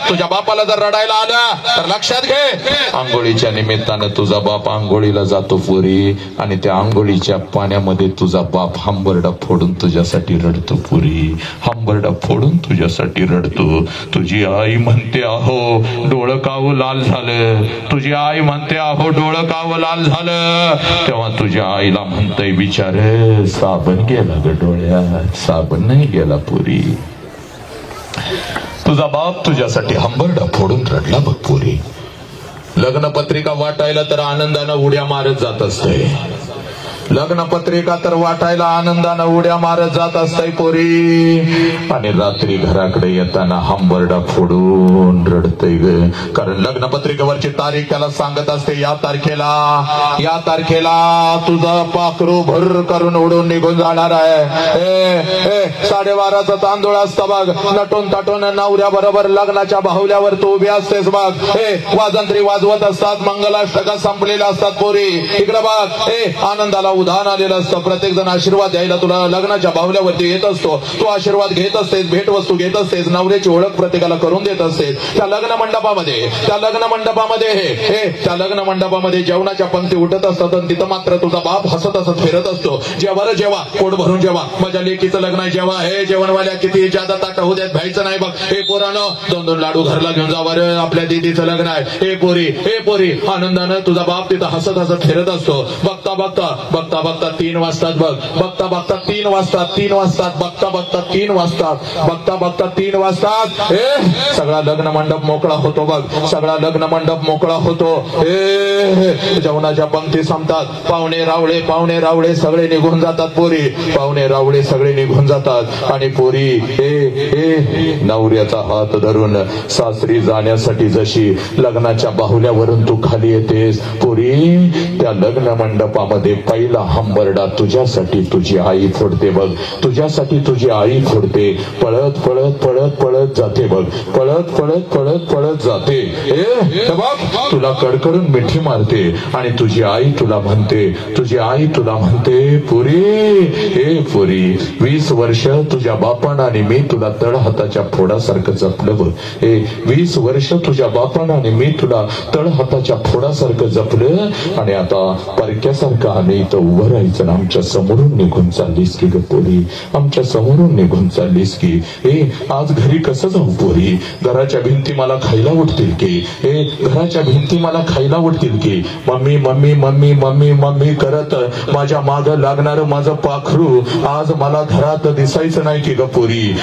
तुझ्या बापाला जर रडायला आलं तर लक्षात घे, आंघोळीच्या निमित्तानं तुझा बाप आंघोळीला जातो पोरी, आणि त्या आंघोळीच्या पाण्यामध्ये तुझा बाप हंबरडा फोडून तुझ्यासाठी रडतो पोरी, हंबरडा फोडून तुझ्यासाठी रडतो. तुझी आई म्हणते आहो डोळं काव लाल झालं, तुझी आई म्हणते आहो डोळं काव लाल झालं, तेव्हा तुझ्या आईला म्हणतय बिचारे साबण गेला ग डोळ्यात, साबण नाही गेला पोरी. तुझा बाप तुझ्यासाठी हंबरडा फोडून रडला बघ पोरी. लग्नपत्रिका वाटायला तर आनंदानं उड्या मारत जात असते, लग्नपत्रिका तर वाटायला आनंदानं उड्या मारत जात असते पोरी, आणि रात्री घराकडे येताना हंबरडा फोडून रडतय ग. कारण लग्नपत्रिकेवरची तारीख त्याला सांगत असते, या तारखेला तुझं पाखरू भर करून उडून निघून जाणार आहे. 12:30चा तांदूळ असतं बघ, नटून ताटून नवऱ्या बरोबर लग्नाच्या बाहुल्यावर तू उभी असतेस बघ. वाजंत्री वाजवत असतात, मंगलाष्टका संपलेल्या असतात पोरी. इकडे बघ, आनंदाला उधाण आलेलं असतं. प्रत्येक जण आशीर्वाद द्यायला तुला लग्नाच्या बाहुल्यावरती येत असतो. तू आशीर्वाद घेत असतेस, भेटवस्तू घेत असतेस, नवऱ्याची ओळख प्रत्येकाला करून देत असतेस. त्या लग्न मंडपामध्ये त्या लग्न मंडपामध्ये जेवणाच्या पंक्ती उठत असतात आणि तिथं मात्र तुझा बाप हसत हसत फिरत असतो. जेव्हा पोट भरून जेव्हा माझ्या लेकीचं लग्न आहे, जेव्हा हे जेवणवाल्या किती जादा ताट होऊ देत, भ्यायचं नाही बघ. हे पोरानं 2-2 लाडू घरला घेऊन जा बरं, आपल्या दीदीचं लग्न आहे. हे पोरी आनंदानं तुझा बाप तिथं हसत हसत फिरत असतो. बघता 3 वाजतात बघ. बघता 3 वाजतात. सगळा लग्न मंडप मोकळा होतो बघ. जेवणाच्या पंक्ती संपतात. पाहुणे रावळे सगळे निघून जातात. पाहुणे रावळे सगळे निघून जातात आणि पोरी नवऱ्याचा हात धरून सासरी जाण्यासाठी जशी लग्नाच्या बाहुल्यावरून तू खाली येतेस, पोरी त्या लग्न मंडपामध्ये पहिला हंबरडा तुझ्यासाठी तुझी आई फोडते बघ. तुझ्यासाठी तुझी आई फोडते. पळत जाते बघ. पळत जाते. तुला कडकडून मिठी मारते आणि तुझी आई तुला म्हणते पुरी 20 वर्ष तुझ्या बापानं आणि मी तुला तळहाताच्या फोडासारखं जपलं बघ. 20 वर्ष तुझ्या बापानं आणि मी तुला तळहाताच्या फोडासारखं जपलं आणि आता परक्यासारखं आम्ही इथं उभं राहायचं ना आमच्या समोरून निघून चाललीस की ग पोरी. आमच्या समोरून निघून चाललीस की. आज घरी कसं जाऊ पोरी. घराच्या भिंती मला खायला उठतील की. घराच्या भिंती मला खायला उठतील की. मम्मी करत माझ्या माग लागणार माझं पाखरू आज मला घरात दिसायचं नाही की ग पोरी.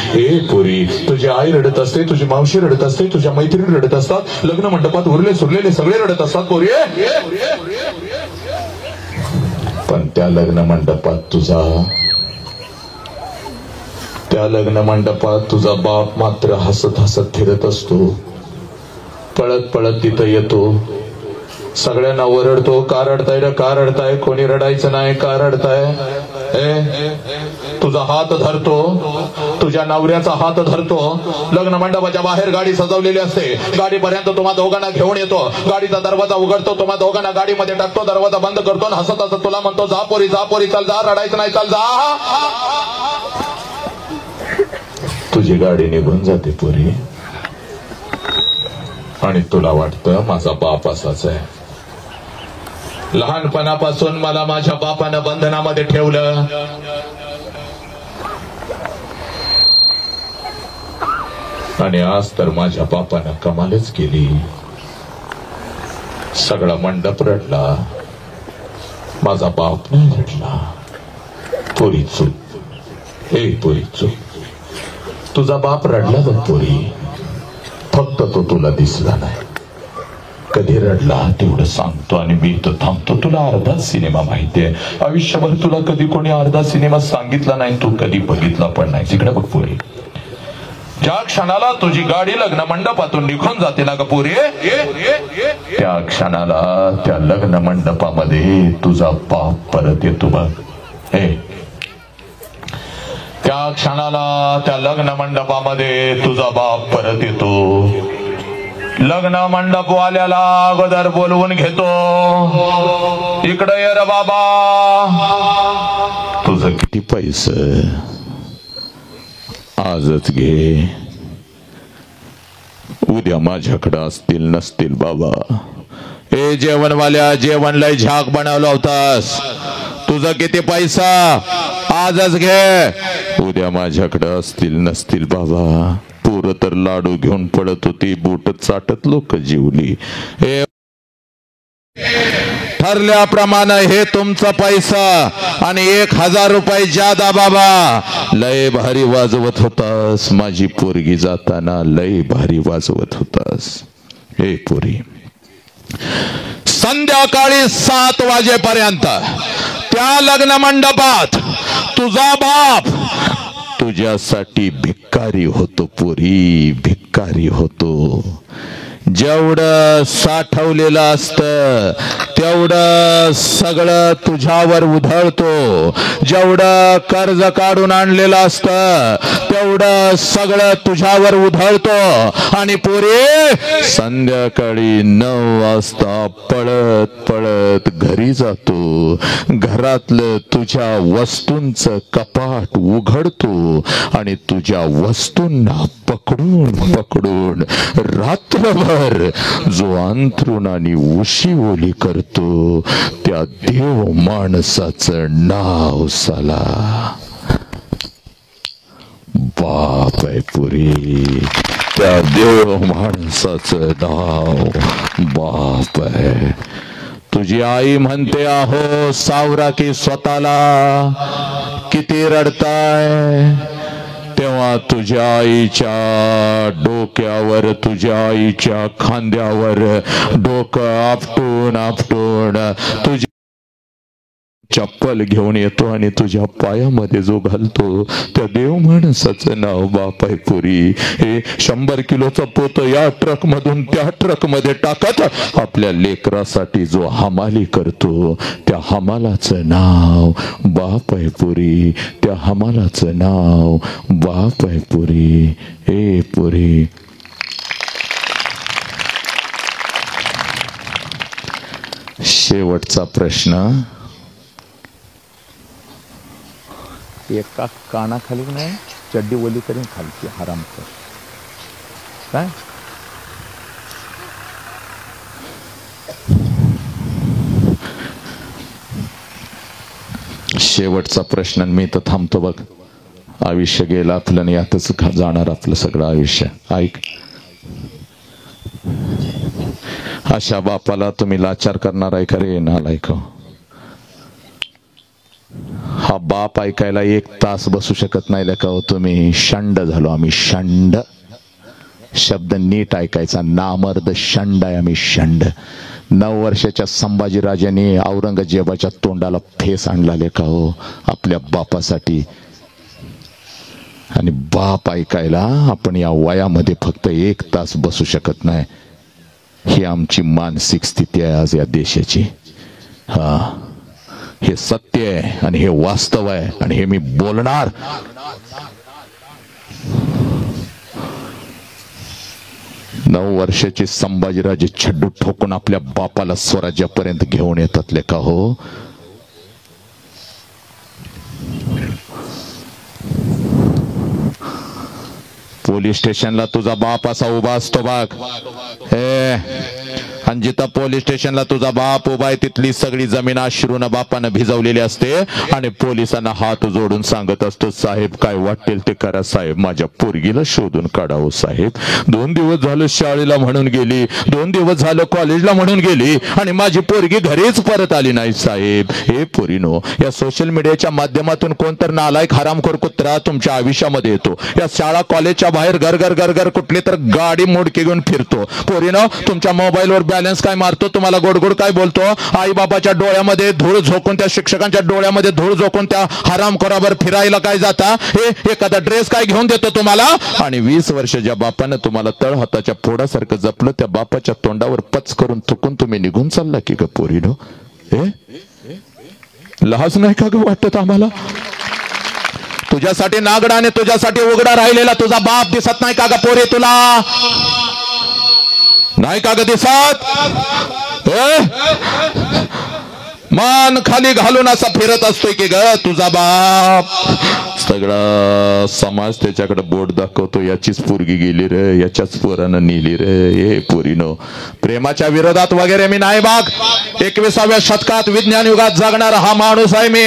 पोरी तुझी आई रडत असते, तुझी मावशी रडत असते, तुझ्या मैत्रिणी रडत असतात, लग्न मंडपात उरले सुरलेले सगळे रडत असतात पोरी. पण त्या लग्न मंडपात तुझा बाप मात्र हसत हसत फिरत असतो. पळत तिथं येतो. सगळ्यांना ओरडतो, का रडताय. कोणी रडायचं नाही, का रडताय. तुझा हात धरतो, तुझ्या नवऱ्याचा हात धरतो. लग्न मंडपाच्या बाहेर गाडी सजवलेली असते. गाडीपर्यंत तुम्हा दोघांना घेऊन येतो. गाडीचा दरवाजा उघडतो, तुम्हा दोघांना गाडीमध्ये टाकतो, दरवाजा बंद करतो आणि हसत हसत तुला म्हणतो जा पोरी चल जा, रडायचं नाही, चल जा. तुझी गाडी निघून जाते पोरी आणि तुला वाटतं माझा बाप असाच आहे. लहानपणापासून मला माझ्या बापानं बंधनामध्ये ठेवलं. आणि आज तर माझ्या बापानं कमालच केली. सगळा मंडप रडला, माझा बाप नाही रडला. पोरी चूक. तुझा बाप रडला बघ पोरी, फक्त तो तुला दिसला नाही. कधी रडला तेवढं सांगतो आणि मी इथं थांबतो. तुला अर्धा सिनेमा माहितीये. आयुष्यभर तुला कधी कोणी अर्धा सिनेमा सांगितला नाही, तू कधी बघितला पण नाही. तिकडे बघ पोरी, ज्या क्षणाला तुझी गाडी लग्न मंडपातून निघून जाते ना ग पोरी, त्या क्षणाला त्या लग्न मंडपामध्ये तुझा बाप परत येतो बघ. त्या क्षणाला त्या लग्न मंडपामध्ये तुझा बाप परत येतो. लग्न मंडपवाल्याला अगोदर बोलवून घेतो. इकडे ये रे बाबा, तुझं किती पैसे आजच घे, उद्या माझ्याकडे असतील नसतील बाबा. ए जेवणवाल्या, जेवण लय झाक बनवला होतास, तुझा किती पैसा आजच घे, उद्या माझ्याकडे असतील नसतील बाबा. पोरं तर लाडू घेऊन पडत होती, बोट चाटत लोक जीवली. ठरल्याप्रमाणे हे तुमचा पैसा आणि 1000 रुपये जादा बाबा. लय भारी वाजवत होतास, माझी पोरगी जाताना लय भारी वाजवत होतास. हे पोरी, संध्याकाळी 7 वाजेपर्यंत त्या लग्न मंडपात तुझा बाप तुझ्यासाठी भिकारी होतो पोरी, भिकारी होतो. जेवढं साठवलेलं असतं तेवढं सगळं तुझ्यावर उधळतो. जेवढं कर्ज काढून आणलेलं असतं तेवढं सगळं तुझ्यावर उधळतो. आणि पोरी संध्याकाळी 9 वाजता पळत पळत घरी जातो. घरातलं तुझ्या वस्तूंचं कपाट उघडतो आणि तुझ्या वस्तूंना पकडून पकडून रात्रभर जो अंथरुणाने उशी ओली करतो त्या देव माणसाचं नाव साला बाप आहे पुरी. त्या देव माणसाचं नाव बाप आहे. तुझी आई म्हणते आहो सावरा की स्वतःला, किती रडताय. तेव्हा तुझ्या आईच्या डोक्यावर तुझ्या आईच्या खांद्यावर डोकं आपटून आपटून तुझी चप्पल घेऊन येतो आणि तुझ्या पायामध्ये जो घालतो त्या देव माणसाचं नाव बाप आहे पुरी. हे 100 किलोचा पोत या ट्रक मधून त्या ट्रक मध्ये टाकत आपल्या लेकरासाठी जो हमाली करतो त्या हमालाचं नाव बाप आहे पुरी. त्या हमालाचं नाव बाप आहे पुरी. ए पुरी, शेवटचा प्रश्न. एका कानाखाली नाही चड्डी ओली करून खालची हराम कर. काय शेवटचा प्रश्न. मी तर थांबतो बघ. आयुष्य गेलं आपलं आणि यातच जाणार आपलं सगळं आयुष्य. ऐक, अशा बापाला तुम्ही लाचार करणार आहे का रे नालायक? हा बाप ऐकायला 1 तास बसू शकत नाही का हो तुम्ही? शंड झालो आम्ही, शंड. शब्द नीट ऐकायचा, नामर्द शंड आहे आम्ही, शंड. 9 वर्षाच्या संभाजीराजांनी औरंगजेबाच्या तोंडाला फेस आणला का हो आपल्या बापासाठी. आणि बाप ऐकायला आपण या वयामध्ये फक्त 1 तास बसू शकत नाही. ही आमची मानसिक स्थिती आहे आज या देशाची. हा, हे सत्य आहे आणि हे वास्तव आहे आणि हे मी बोलणार. नऊ वर्षाचे संभाजीराजे छड्डू ठोकून आपल्या बापाला स्वराज्यापर्यंत घेऊन येतात लेका हो. पोलीस स्टेशनला तुझा बाप असा उभा असतो बघ. आणि जिथं पोलीस स्टेशनला तुझा बाप उभा आहे तिथली सगळी जमीन अश्रूनं बापानं भिजवलेली असते आणि पोलिसांना हात जोडून सांगत असतो, साहेब काय वाटेल ते करा साहेब, माझ्या पोरगीला शोधून काढावं साहेब. 2 दिवस झालं शाळेला म्हणून गेली, 2 दिवस झालं कॉलेजला म्हणून गेली आणि माझी पोरगी घरीच परत आली नाही साहेब. हे पोरीनो, या सोशल मीडियाच्या माध्यमातून कोणतर नालायक हरामखोर कुत्रा तुमच्या आयुष्यामध्ये येतो. या शाळा कॉलेजच्या बाहेर घर घर कुठली तर गाडी मोडके घेऊन फिरतो. पोरीनो, तुमच्या मोबाईलवर बॅलन्स काय मारतो, तुम्हाला गोड गोड काय बोलतो, आई बापाच्या डोळ्यामध्ये धूळ झोकून, त्या शिक्षकांच्या डोळ्यामध्ये धूळ झोकून त्या हरामखोरावर फिरायला काय जाता. हे एखादा ड्रेस काय घेऊन देतो तुम्हाला. आणि 20 वर्षाच्या बापानं तुम्हाला तळ हाताच्या फोडासारखं जपलं, त्या बापाच्या तोंडावर पच करून थुकून तुम्ही निघून चालला की ग पोरीनो. लाज नाही का ग वाटत आम्हाला? तुझ्यासाठी नागडा आणि तुझ्यासाठी उघडा राहिलेला तुझा बाप दिसत नाही का ग पोरी? तुला नाही का ग दिसत? मान खाली घालून असा फिरत असतोय की ग तुझा बाप. सगळा समाज त्याच्याकडे बोट दाखवतो, याचीच पोरगी गेली रे, याच्याच पोरानं नेली रे. हे पोरीनो, प्रेमाच्या विरोधात वगैरे मी नाही बाग. 21व्या शतकात विज्ञान युगात जगणारा हा माणूस आहे मी.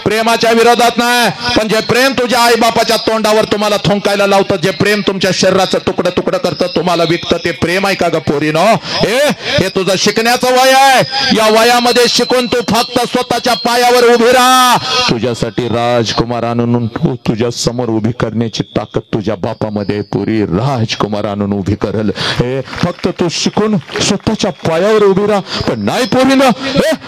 प्रेमाच्या विरोधात नाही, पण जे प्रेम तुझ्या आई बापाच्या तोंडावर तुम्हाला थुंकायला लावतं, जे प्रेम तुमच्या शरीराचं तुकडं तुकडं करतं, तुम्हाला विकतं, ते प्रेम आहे का ग पोरीनो? हे तुझं शिकण्याचं वय आहे. या वयामध्ये शिकून तू फक्त स्वतःच्या पायावर उभी राहा. तुझ्यासाठी राजकुमार आणून तुझ्या समोर उभी करण्याची ताकद तुझ्या बापामध्ये पुरी राजकुमार आणून उभी करल. हे फक्त तू शिकून स्वतःच्या पायावर उभी राहा. पण नाही पोरी ना,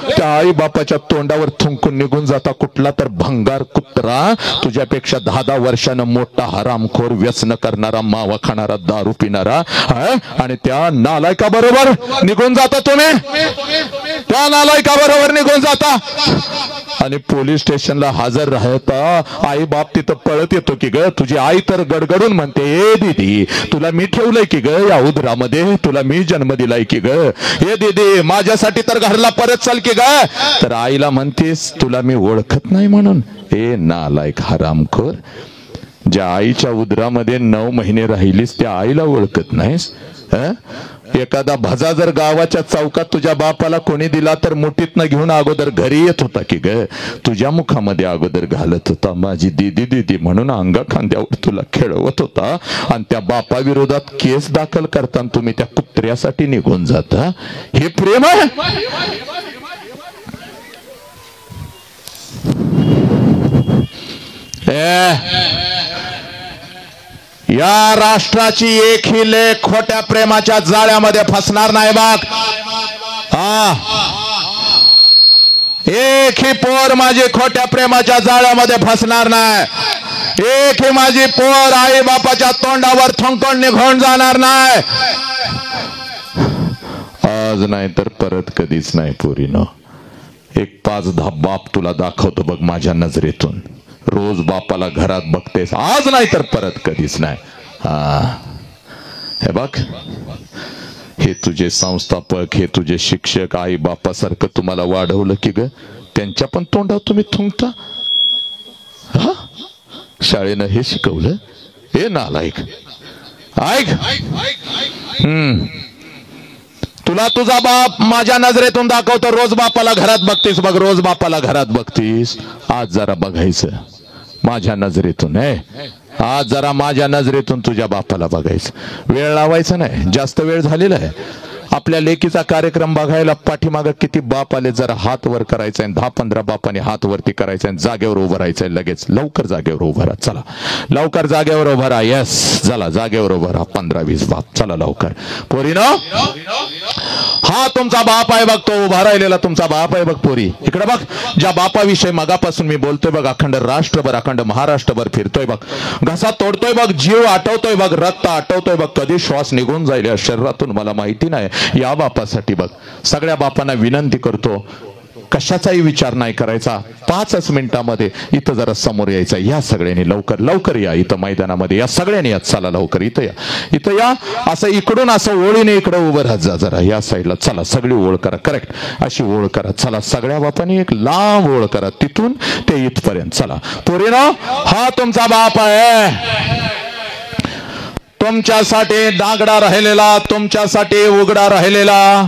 त्या आई बापाच्या तोंडावर थुंकून निघून जाता कुठला तर भंगार कुत्रा तुझ्यापेक्षा 10-10 वर्षानं मोठा हरामखोर व्यसन करणारा मावा खाणारा दारू पिणारा आणि त्या नालायका बरोबर निघून जाता. तुम्ही त्या नालायका बरोबर निघून जाता आणि पोलीस स्टेशनला हजर राहता. आई बाप तिथं पळत येतो की ग. तुझी आई तर गडगडून म्हणते, ए दीदी तुला मी ठेवलंय की ग या उदरामध्ये, तुला मी जन्म दिलाय की ग. ए दीदी माझ्यासाठी तर घरला परत चाल की ग. तर आईला म्हणतेस तुला मी ओळखत नाही म्हणून. ए नालायक हरामखोर, ज्या आईच्या उदरामध्ये 9 महिने राहिलीस त्या आईला ओळखत नाहीस. एखादा भजा जर गावाच्या चौकात तुझ्या बापाला कोणी दिला तर मुठीतनं घेऊन अगोदर घरी येत होता की ग. तुझ्या मुखामध्ये अगोदर घालत होता. माझी दीदी दीदी म्हणून अंगा खांद्यावर तुला खेळवत होता आणि त्या बापा विरोधात केस दाखल करताना तुम्ही त्या कुत्र्यासाठी निघून जाता. हे प्रेम आहे? या राष्ट्राची एकही लेख खोट्या प्रेमाच्या जाळ्यामध्ये फसणार नाही बाग. एकही पोर माझी खोट्या प्रेमाच्या जाळ्यामध्ये फसणार नाही. एकही माझी पोर आई बापाच्या तोंडावर थुंकून निघून जाणार नाही. आज नाही तर परत कधीच नाही पोरीनो. एक 5-10 बाप तुला दाखवतो बघ माझ्या नजरेतून. रोज बापाला घरात बघतेस, आज नाही तर परत कधीच नाही. हे बघ, हे तुझे संस्थापक, हे तुझे शिक्षक आई बापासारखं तुम्हाला वाढवलं की ग, त्यांच्या पण तोंडावर तुम्ही थुंकता. शाळेनं हे शिकवलं? हे नालायक. ऐक, तुला तुझा बाप माझ्या नजरेतून दाखवतो. रोज बापाला घरात बघतीस बघ, रोज बापाला घरात बघतीस. आज जरा बघायचं माझ्या नजरेतून. आज जरा माझ्या नजरेतून तुझ्या बापाला बघायचं. वेळ लावायचा नाही, जास्त वेळ झालेला आहे. आपल्या लेकीचा कार्यक्रम बघायला पाठीमागं किती बाप आले. जरा हात वर करायचा आहे. 10-15 बापाने हात वरती करायचा आहे. जागेवर उभं राहायचंय. लगेच लवकर जागेवर उभं राहा. चला लवकर जागेवर उभं राहा. यस, चला जागेवर उभं राहा. 15-20 बाप, चला लवकर. पोरीनो, हा तुमचा बाप आहे बघ, तो उभा राहिलेला तुमचा बाप आहे बघ. पोरी इकडे बघ. ज्या बापाविषयी मगापासून मी बोलतोय बघ, अखंड राष्ट्रभर, अखंड महाराष्ट्रभर फिरतोय बघ. घसा तोडतोय बघ, जीव आटवतोय बघ, रक्त आटवतोय बघ. कधी श्वास निघून जाईल या शरीरातून मला माहिती नाही. या बापासाठी बघ, सगळ्या बापांना विनंती करतो, कशाचाही विचार नाही करायचा. 5 मिनिटामध्ये इथं जरा समोर यायचं. या सगळ्यांनी लवकर लवकर या इथं मैदानामध्ये. या सगळ्यांनी या, चला लवकर इथं या, इथं या. असं इकडून असं ओळीने इकडं उभं राहत जा जरा या साईडला. चला सगळी ओळ करा, करेक्ट अशी ओळ करा. चला सगळ्या बापांनी एक लांब ओळ करा, तिथून ते इथपर्यंत. चला पोरीनो, हा तुमचा बाप आहे. तुमच्यासाठी दागडा राहिलेला, तुमच्यासाठी उघडा राहिलेला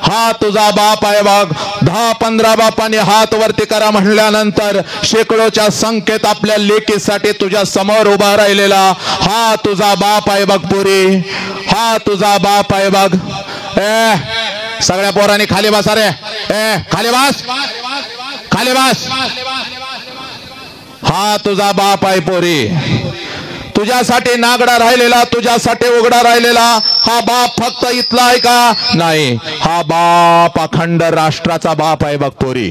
हा तुझा बाप आहे बघ. 10-15 बापांनी हात वरती करा म्हणल्यानंतर शेकडोच्या संख्येत आपल्या लेकीसाठी तुझ्या समोर उभा राहिलेला हा तुझा बाप आहे बघ पोरी. हा तुझा बाप आहे बघ. सगळ्या पोरांनी खाली बसा रे. खाली बस, खाली बस. हा तुझा बाप आहे पोरी. तुझ्यासाठी नागडा राहिलेला, तुझ्यासाठी उघडा राहिलेला हा बाप फक्त इथला आहे का? नाही, हा बाप अखंड राष्ट्राचा बाप आहे बघ पोरी.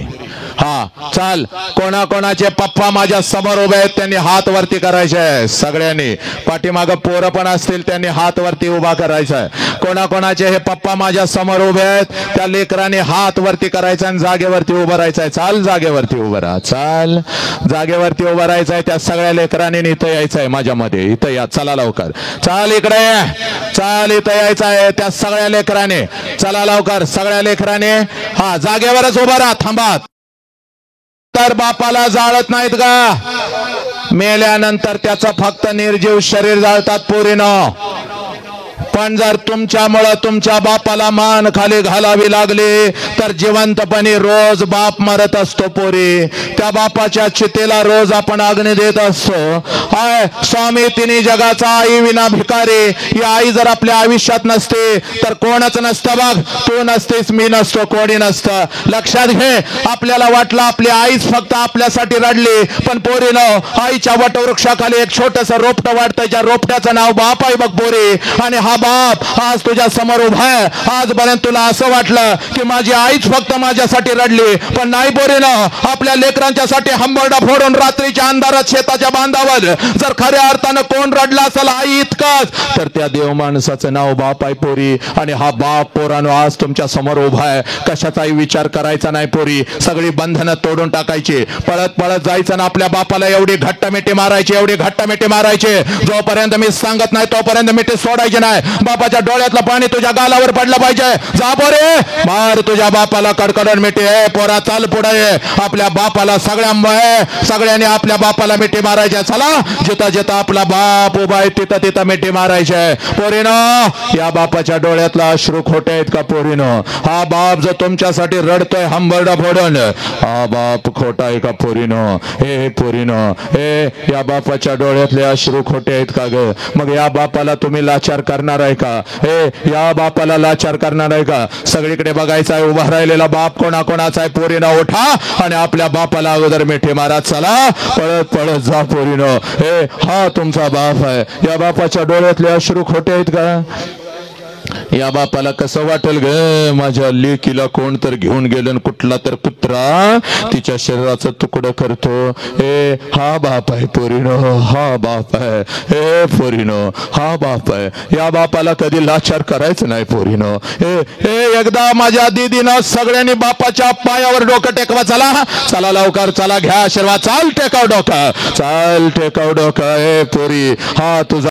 हा चल, कोणाकोणाचे पप्पा माझ्या समोर उभे आहेत त्यांनी हात वरती करायचे. सगळ्यांनी पाठीमागं पोरं पण असतील त्यांनी हात वरती उभा करायचा. कोणाकोणाचे हे पप्पा माझ्या समोर उभे आहेत त्या लेकरांनी हात वरती करायचा आणि जागेवरती उभं राहायचंय. चाल जागेवरती उभं राहा. चाल जागेवरती उभं राहायचंय. त्या सगळ्या लेकरांनी इथं यायचंय माझ्यामध्ये. इथं या, चला लवकर. चाल इकडे, चाल इथं यायचं आहे त्या सगळ्या लेकरांनी. चला लवकर सगळ्या लेकरांनी. हा जागेवरच उभा राहा, थांबा. तर बापाला जाळत नाहीत का? मेल्यानंतर त्याचं फक्त निर्जीव शरीर जाळतात पोरीनो. पण जर तुमच्यामुळं तुमच्या बापाला मान खाली घालावी लागली तर जिवंतपणे रोज बाप मरत असतो पोरी. त्या बापाच्या चितेला रोज आपण अग्नी देत असतो. हाय स्वामी तिन्ही जगाचा आई विना भिकारी. ही आई जर आपल्या आयुष्यात नसते तर कोणच नसतं बघ. तू नसतेस, मी नसतो, कोणी नसतं. लक्षात घे. आपल्याला वाटलं आपली आईच फक्त आपल्यासाठी रडली, पण पोरीनं आईच्या वटवृक्षाखाली एक छोटस रोपट वाढतं, ज्या रोपट्याचं नाव बाप आहे बघ पोरी. आणि हा बाप आज तुझ्या समोर उभा आहे. आजपर्यंत तुला असं वाटलं की माझी आईच फक्त माझ्यासाठी रडली, पण नाही पोरीनं. आपल्या लेकरांच्या साठी हंबरडा फोडून रात्रीच्या अंधारात शेताच्या बांधावर जर खऱ्या अर्थानं कोण रडला असेल आई इतकंच, तर त्या देव माणसाचं नाव बाप आहे पोरी. आणि हा बाप पोरानो आज तुमच्या समोर उभा आहे. कशाचाही विचार करायचा नाही पोरी. सगळी बंधनं तोडून टाकायची. पळत पळत जायचं ना आपल्या बापाला एवढी घट्ट मिठी मारायची, एवढी घट्ट मिठी मारायची. जोपर्यंत मी सांगत नाही तोपर्यंत मिठी सोडायची नाही. बापाच्या डोळ्यातलं पाणी तुझ्या गालावर पडलं पाहिजे. जा पोरे, मार तुझ्या बापाला कडकडून मिठी. पोरा चाल पुढे. आपल्या बापाला सगळ्यांनी आपल्या बापाला मिठी मारायच्या. चला, जिथं जिथं आपला बाप उभा आहे तिथं तिथं मिठी मारायचे. पोरीनो, या बापाच्या डोळ्यातला अश्रू खोटे आहेत का पोरीनो? हा बाप जो तुमच्यासाठी रडतोय हंबरडा फोडून, हा बाप खोटा आहे का पोरीनो? हे पोरीनो, हे या बापाच्या डोळ्यातले अश्रू खोटे आहेत का ग? मग या बापाला तुम्ही लाचार करणार आहे का? हे या बापाला लाचार करणार आहे का? सगळीकडे बघायचं आहे उभा राहिलेला बाप कोणाकोणाचा आहे. पोरीनो उठा आणि आपल्या बापाला अगोदर मिठी मारा. चला, पळत पळत जा पोरीनो. हे हा तुमचा बाप आहे. या बापाच्या डोळ्यातले अश्रू खोटे आहेत का? या बापाला कसं वाटेल ग, माझ्या लेकीला कोण तर घेऊन गेलं, कुठला तर कुत्रा तिच्या शरीराचं तुकडं करतो. हे हा बाप आहे पोरीनो, हा बाप आहे. हे पोरीनो, हा बाप आहे. या बापाला कधी लाचार करायचं नाही पोरीनो. हे एकदा माझ्या दीदीनं सगळ्यांनी बापाच्या पायावर डोकं टेकवा. चला चला लवकर, चला घ्या आशीर्वाद. चाल टेकाव डोकं, चाल टेकाव डोकं. हे पोरी, हा तुझा